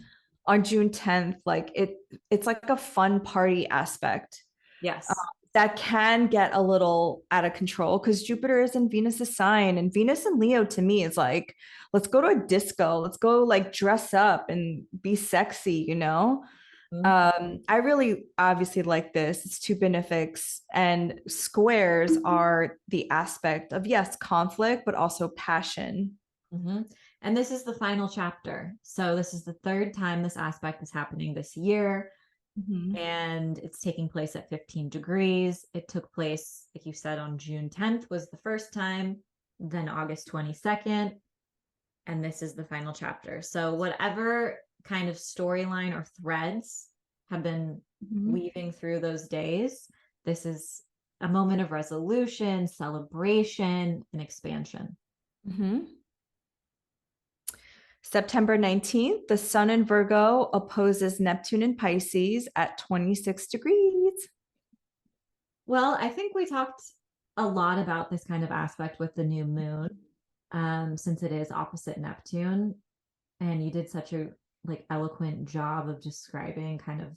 on June 10th. Like it's like a fun party aspect Yes. that can get a little out of control because Jupiter is in Venus's sign, and Venus and Leo to me is like, let's go to a disco, let's go like dress up and be sexy, you know? Mhm. I really obviously like this. It's two benefics, and squares are the aspect of, yes, conflict, but also passion. Mhm. And this is the final chapter. So this is the third time this aspect is happening this year. Mhm. and it's taking place at 15 degrees. It took place, like you said, on June 10th was the first time, then August 22nd, and this is the final chapter. So whatever kind of storyline or threads have been Mhm. weaving through those days, this is a moment of resolution, celebration, and expansion. Mhm. September 19th, the Sun in Virgo opposes Neptune in Pisces at 26 degrees. Well, I think we talked a lot about this kind of aspect with the new moon, since it is opposite Neptune, and you did such a like eloquent job of describing kind of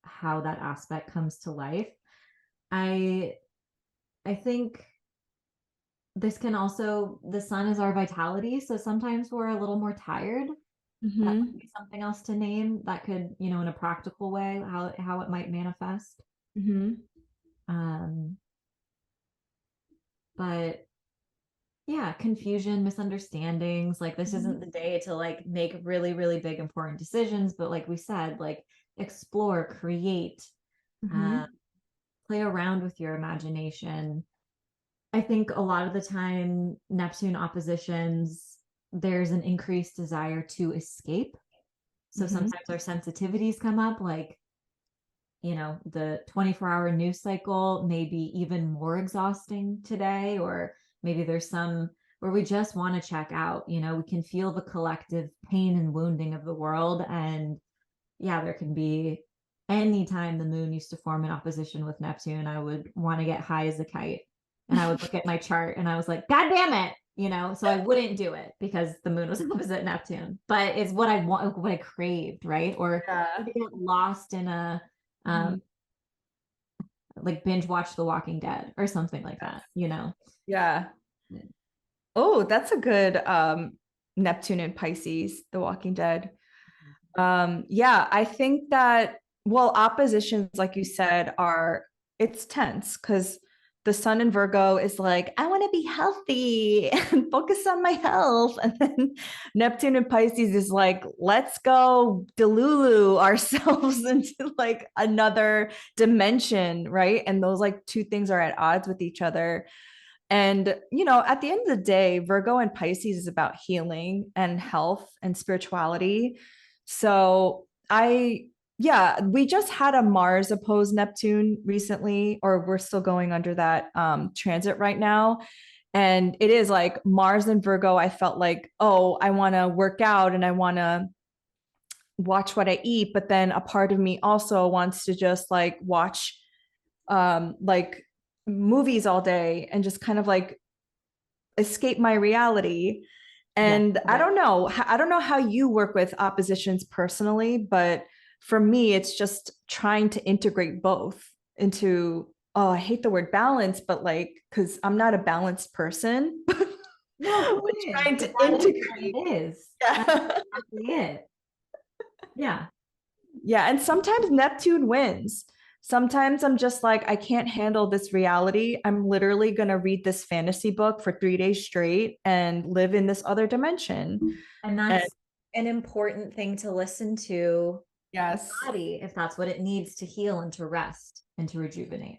how that aspect comes to life. I I think this can also, the sun is our vitality, so sometimes we're a little more tired. That might Mhm. be something else to name that could, in a practical way, how it might manifest. Mhm. Um, but yeah, confusion, misunderstandings. Like this isn't Mhm. the day to like make really, really big important decisions, but like we said, like explore, create, uh, Mhm. play around with your imagination. I think a lot of the time, Neptune oppositions, there's an increased desire to escape. So Mhm. sometimes our sensitivities come up, like, the 24-hour news cycle may be even more exhausting today, or maybe there's some where we just want to check out. We can feel the collective pain and wounding of the world. And yeah, there can be anytime the moon used to form in opposition with Neptune, I would want to get high as a kite. And I would look at my chart and I was like, God damn it. So I wouldn't do it because the moon was opposite Neptune, but it's what I want, what I craved, right? Or Yeah. to get lost in a, um, Mhm. like binge watch The Walking Dead or something like Yes. that. Yeah. Oh, that's a good Neptune and Pisces, The Walking Dead. Yeah, I think that, well, oppositions, like you said, it's tense because the Sun in Virgo is like, I want to be healthy and focus on my health. And then Neptune and Pisces is like, let's go delulu ourselves into like another dimension, right? And those like two things are at odds with each other. And, at the end of the day, Virgo and Pisces is about healing and health and spirituality. So yeah, we just had a Mars opposed Neptune recently, or we're still going under that transit right now. And it is like Mars and Virgo, I felt like, oh, I want to work out and I want to watch what I eat. But then a part of me also wants to just like watch like movies all day and just kind of like escape my reality. Yeah. And I don't know how you work with oppositions personally, but for me, it's just trying to integrate both into, oh, I hate the word balance, but like, because I'm not a balanced person, but No, who is? trying But to that is what integrate. it is. That's Yeah. exactly it. Yeah. Yeah. And sometimes Neptune wins. Sometimes I'm just like, I can't handle this reality. I'm literally going to read this fantasy book for 3 days straight and live in this other dimension. And And that's an important thing to listen to the yes, body if that's what it needs to heal and to rest and to rejuvenate.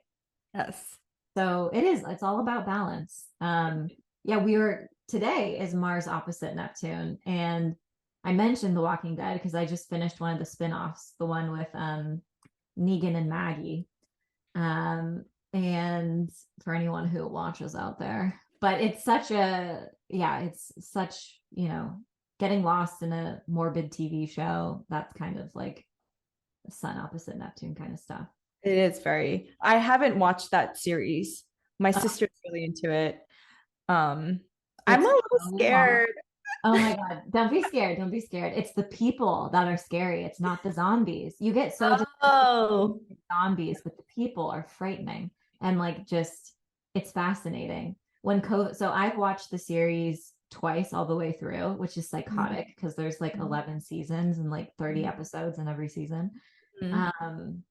yes. So it's all about balance. Yeah, today is Mars opposite Neptune. And I mentioned The Walking Dead because I just finished one of the spin-offs, the one with Negan and Maggie. And for anyone who watches out there, but it's such, getting lost in a morbid TV show. That's kind of like Sun opposite Neptune kind of stuff. It is very. I haven't watched that series. My Uh, sister's really into it. Um, I'm a it's little so long. scared. Oh my God. Don't be scared. Don't be scared. It's the people that are scary. It's not the zombies. You get so Oh, zombies, but the people are frightening. And like just it's fascinating. When COVID, so I've watched the series twice all the way through, which is psychotic because there's like 11 seasons and like 30 episodes in every season. Mhm. Um,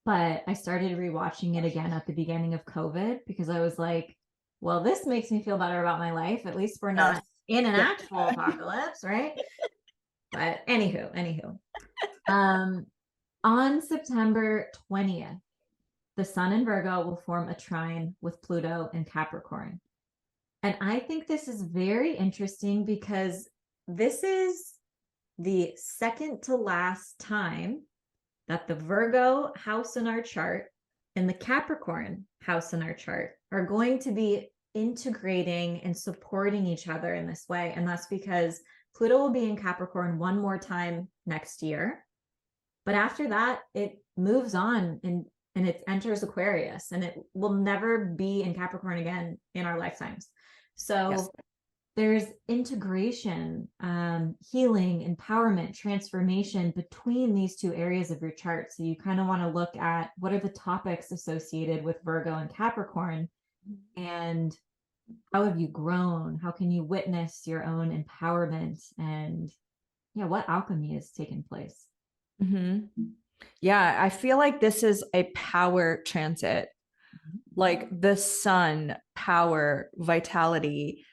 but I started rewatching it again at the beginning of COVID because I was like, well, this makes me feel better about my life. At least we're Yes. not in an Yeah. actual apocalypse, right? But anywho. Um, On September 20th, the Sun in Virgo will form a trine with Pluto in Capricorn. And I think this is very interesting because this is the second to last time that the Virgo house in our chart and the Capricorn house in our chart are going to be integrating and supporting each other in this way. And that's because Pluto will be in Capricorn one more time next year. But after that, it moves on and it enters Aquarius and it will never be in Capricorn again in our lifetimes. So Yes. there's integration, healing, empowerment, transformation between these two areas of your chart. So you kind of want to look at what are the topics associated with Virgo and Capricorn, and how have you grown? How can you witness your own empowerment? And yeah, what alchemy has taken place? Mm-hmm. Yeah, I feel like this is a power transit, like the sun, power, vitality,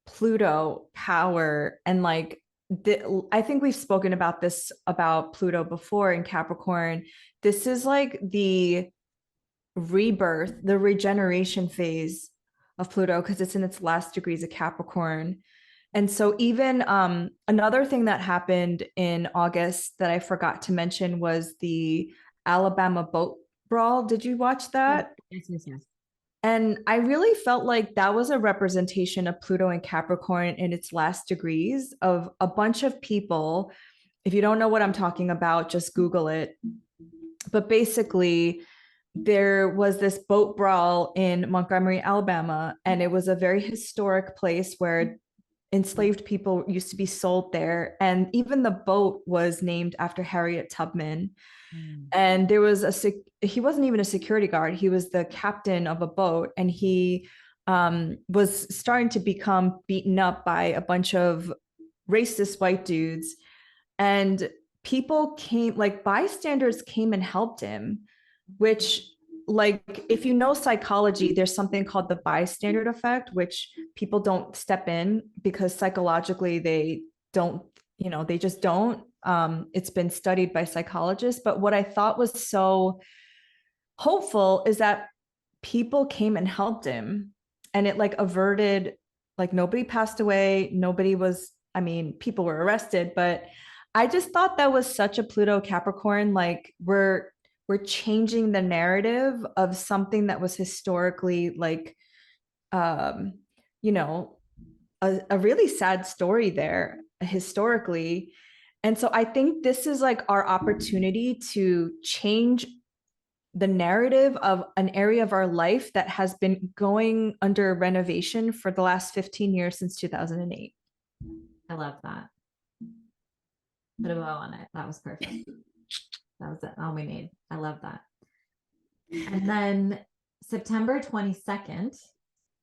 Pluto, power, and like I think we've spoken about this about Pluto before in Capricorn. This is like the rebirth, the regeneration phase of Pluto because it's in its last degrees of Capricorn. And so even another thing that happened in August that I forgot to mention was the Alabama boat brawl. Did you watch Yes, that? yes, yes, yes. And I really felt like that was a representation of Pluto and Capricorn in its last degrees of a bunch of people. If you don't know what I'm talking about, just Google it. But basically, there was this boat brawl in Montgomery, Alabama, and it was a very historic place where enslaved people used to be sold there. And even the boat was named after Harriet Tubman. Mm. And there was he wasn't even a security guard. He was the captain of a boat. And he was starting to become beaten up by a bunch of racist white dudes. And people came, like bystanders came and helped him, which, like, if you know psychology, there's something called the bystander effect, which people don't step in because psychologically they don't, they just don't. It's been studied by psychologists. But what I thought was so hopeful is that people came and helped him, and it like averted, like nobody passed away, nobody was, I mean, people were arrested, but I just thought that was such a Pluto Capricorn, like we're changing the narrative of something that was historically like um you know a really sad story there historically. And so I think this is like our opportunity to change the narrative of an area of our life that has been going under renovation for the last 15 years since 2008. I love that. Put a bow on it. That was perfect. That was it. All we need. I love that. And then September 22nd,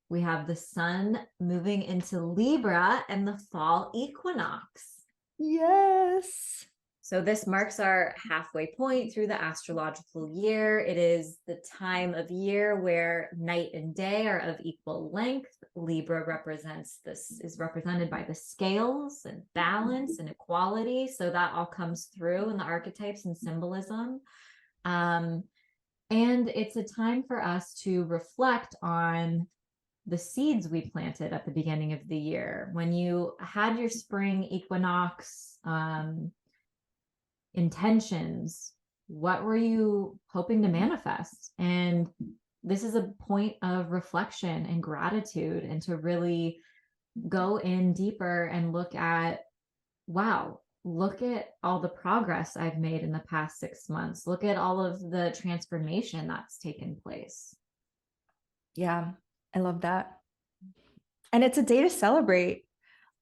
we have the sun moving into Libra and the fall equinox. Yes. So this marks our halfway point through the astrological year. It is the time of year where night and day are of equal length. Libra is represented by the scales and balance and equality. So that all comes through in the archetypes and symbolism. And it's a time for us to reflect on the seeds we planted at the beginning of the year. When you had your spring equinox, intentions, what were you hoping to manifest? And this is a point of reflection and gratitude, and to really go in deeper and look at, wow, look at all the progress I've made in the past 6 months. Look at all of the transformation that's taken place. Yeah, I love that. And it's a day to celebrate.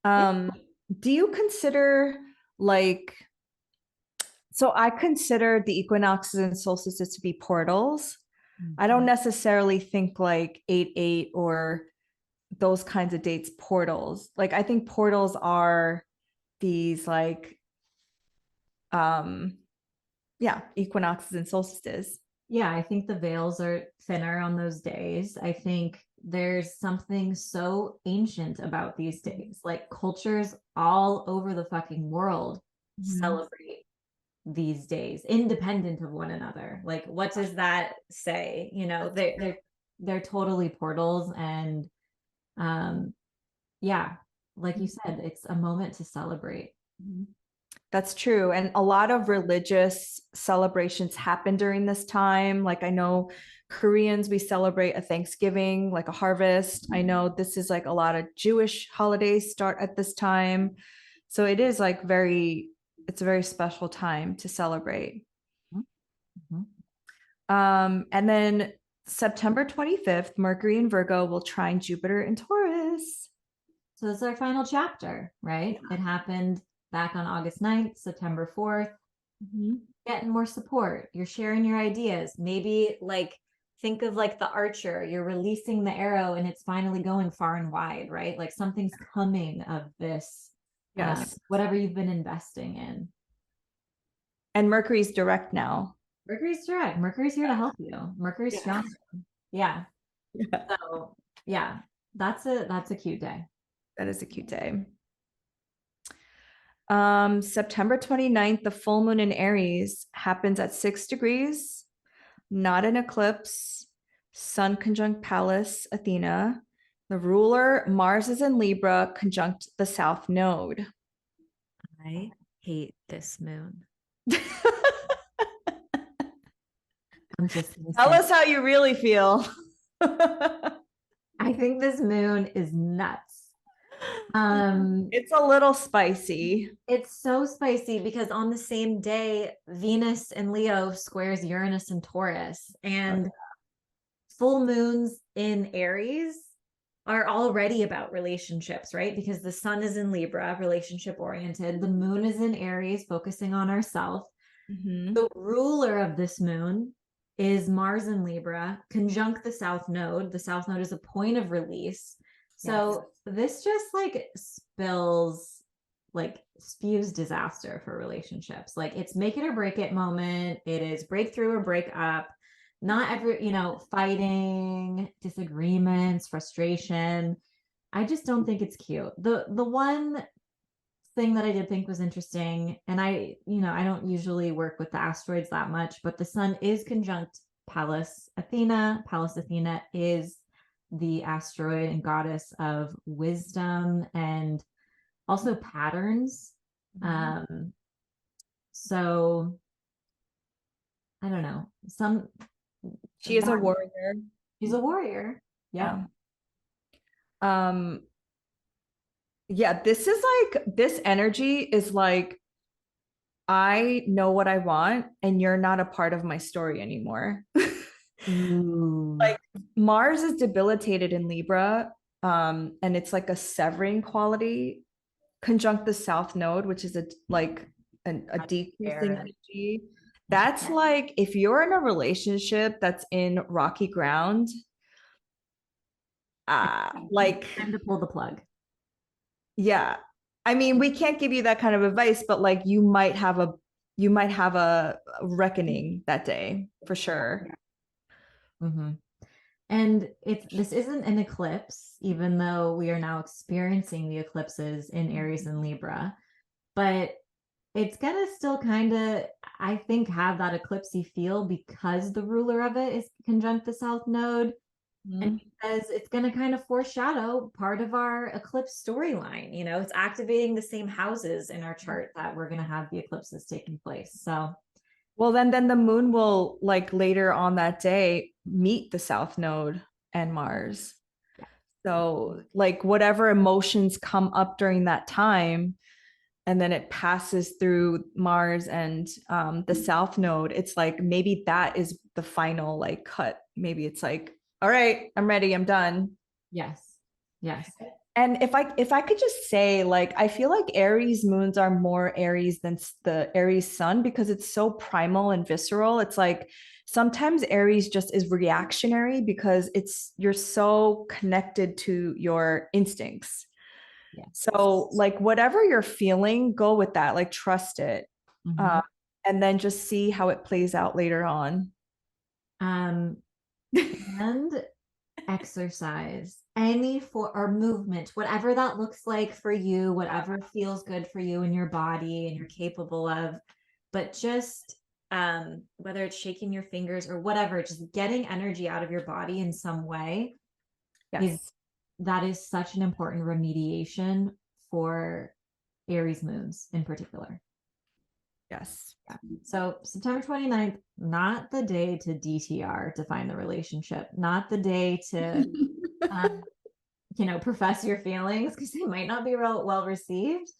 Yeah. Um, do you consider like, so I consider the equinoxes and solstices to be portals. I don't necessarily think like 8/8 or those kinds of dates portals. Like I think portals are these like um yeah, equinoxes and solstices. Yeah, I think the veils are thinner on those days. I think there's something so ancient about these days. Like cultures all over the fucking world Mhm. celebrate these days, independent of one another. Like, what does that say? They're totally portals, and yeah, like you said, it's a moment to celebrate. That's true. And a lot of religious celebrations happen during this time. Like I know Koreans, we celebrate a Thanksgiving, like a harvest. I know this is like a lot of Jewish holidays start at this time. So it is like it's a very special time to celebrate. Mm-hmm. And then September 25th, Mercury in Virgo will trine Jupiter in Taurus. So it's our final chapter, right? It happened back on August 9th, September 4th. Mm-hmm. Getting more support. You're sharing your ideas. Maybe like think of like the archer, you're releasing the arrow and it's finally going far and wide, right? Like something's coming of this, Yes. whatever you've been investing in. And Mercury's direct now. Mercury's direct. Mercury's here to help you. Mercury's strong. Yeah. Yeah. So yeah, that's a cute day. That is a cute day. September 29th, the full moon in Aries happens at 6 degrees, not an eclipse. Sun conjunct Pallas, Athena. The ruler, Mars is in Libra, conjunct the South Node. I hate this moon. I'm just Tell us how you really feel. I think this moon is nuts. It's a little spicy. It's so spicy because on the same day, Venus and Leo squares Uranus and Taurus, and full moons in Aries are already about relationships, right? Because the sun is in Libra, relationship oriented. The moon is in Aries, focusing on ourselves. Mm-hmm. The ruler of this moon is Mars in Libra, conjunct the South Node. The South Node is a point of release. So this just like spews disaster for relationships. Like it's make it or break it moment. It is breakthrough or break up. Not every, fighting, disagreements, frustration. I just don't think it's cute. The one thing that I did think was interesting, and I don't usually work with the asteroids that much, but the sun is conjunct Pallas Athena. Pallas Athena is the asteroid and goddess of wisdom and also patterns. So I don't know. She is a warrior. She's a warrior. Yeah. Yeah, this energy is like, I know what I want and you're not a part of my story anymore. Like Mars is debilitated in Libra, and it's like a severing quality conjunct the South Node, which is a decreasing energy. That's like if you're in a relationship that's in rocky ground, like time to pull the plug. Yeah. I mean, we can't give you that kind of advice, but like you might have a reckoning that day for sure. Mm-hmm. And this isn't an eclipse, even though we are now experiencing the eclipses in Aries and Libra, but it's gonna still kind of, I think, have that eclipsy feel because the ruler of it is conjunct the South Node. And because it's going to kind of foreshadow part of our eclipse storyline. It's activating the same houses in our chart that we're going to have the eclipses taking place. So, well, then the moon will like later on that day meet the South Node and Mars. yeah. So like whatever emotions come up during that time, and then it passes through Mars and the South Node, it's like maybe that is the final like cut. Maybe it's like, all right, I'm ready. I'm done. Yes. And if I could just say, like, I feel like Aries moons are more Aries than the Aries sun because it's so primal and visceral. It's like sometimes Aries just is reactionary because you're so connected to your instincts. Yeah. So like whatever you're feeling, go with that. Like trust it, and then just see how it plays out later on. And exercise, any or movement, whatever that looks like for you, whatever feels good for you in your body and you're capable of. but just whether it's shaking your fingers or whatever, just getting energy out of your body in some way Yes. that is such an important remediation for Aries moons in particular. Yes. Yeah. So September 29th, not the day to DTR, to find the relationship, not the day to, um, profess your feelings because they might not be well received.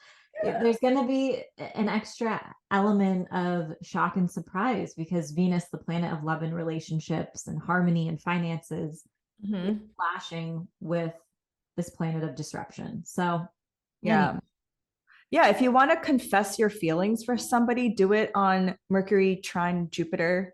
There's going to be an extra element of shock and surprise because Venus, the planet of love and relationships and harmony and finances, is clashing with this planet of disruption. So, Yeah. anyway. Yeah. If you want to confess your feelings for somebody, do it on Mercury trine Jupiter,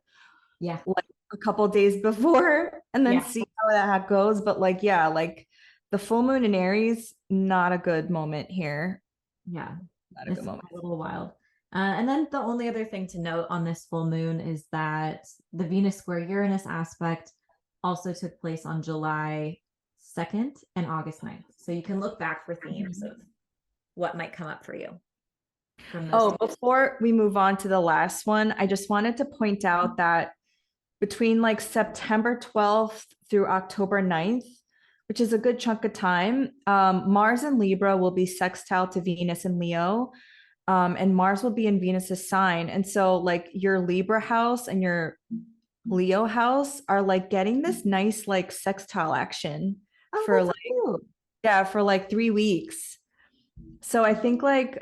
Yeah. like a couple days before, and then see how that goes. But like, yeah, like the full moon in Aries, not a good moment here. Yeah. Not a It's good moment. a little wild. And then the only other thing to note on this full moon is that the Venus square Uranus aspect also took place on July 2nd and August 9th. So you can look back for themes of what might come up for you from those days. Before we move on to the last one, I just wanted to point out that between like September 12th through October 9th, which is a good chunk of time, Mars in Libra will be sextile to Venus in Leo. And Mars will be in Venus's sign. And so like your Libra house and your Leo house are like getting this nice like sextile action for like, cute. yeah, for like 3 weeks. So I think like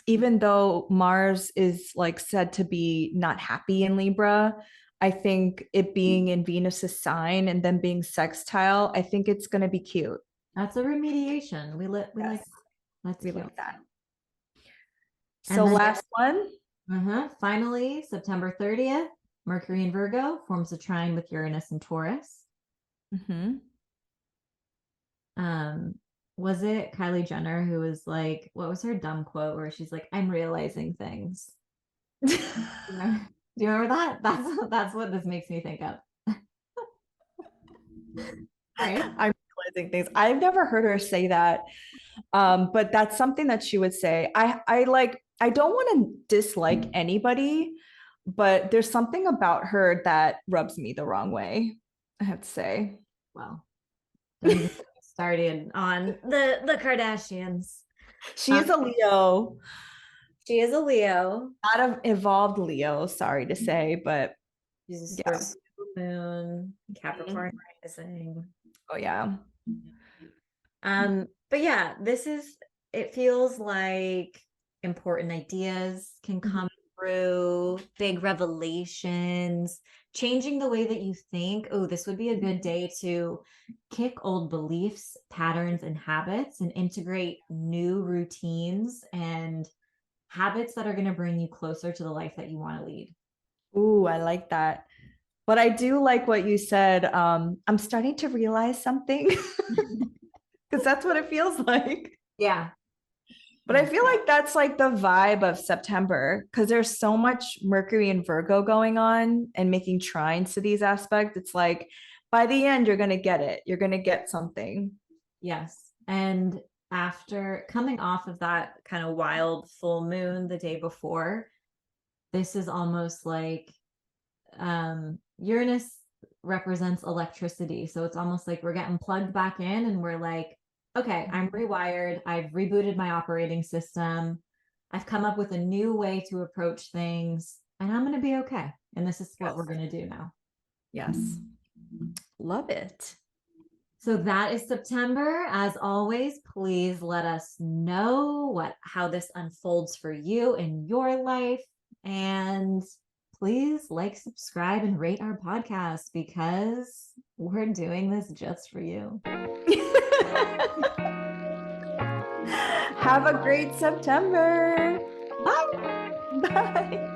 even though Mars is like said to be not happy in Libra, I think it being in Venus's sign and then being sextile, I think it's going to be cute. That's a remediation. We Yes. like that's We cute. like that. And So then last one. finally, September 30th, Mercury in Virgo forms a trine with Uranus and Taurus. Was it Kylie Jenner who was like, what was her dumb quote where she's like, I'm realizing things? Do you remember that? That's what this makes me think of. Right? I'm realizing things. I've never heard her say that. But that's something that she would say. I don't want to dislike anybody, but there's something about her that rubs me the wrong way, I have to say. Well, don't even get me started on the Kardashians. She is a Leo, She is a Leo. not an evolved Leo, sorry to say, but She's a yeah. Scorpio moon, Capricorn rising. Oh yeah. But yeah, it feels like important ideas can come through, big revelations, changing the way that you think. Oh, this would be a good day to kick old beliefs, patterns, and habits and integrate new routines and habits that are going to bring you closer to the life that you want to lead. Ooh, I like that. But I do like what you said. I'm starting to realize something because that's what it feels like. Yeah. But I feel like that's like the vibe of September because there's so much Mercury and Virgo going on and making trines to these aspects. It's like by the end, you're going to get it. You're going to get something. Yes. And after coming off of that kind of wild full moon the day before, this is almost like Uranus represents electricity. So it's almost like we're getting plugged back in and we're like, okay, I'm rewired. I've rebooted my operating system. I've come up with a new way to approach things and I'm going to be okay. And this is what we're going to do now. Yes. Love it. So that is September. As always, please let us know how this unfolds for you in your life. And please like, subscribe, and rate our podcast because we're doing this just for you. Have a great September. Bye. Bye.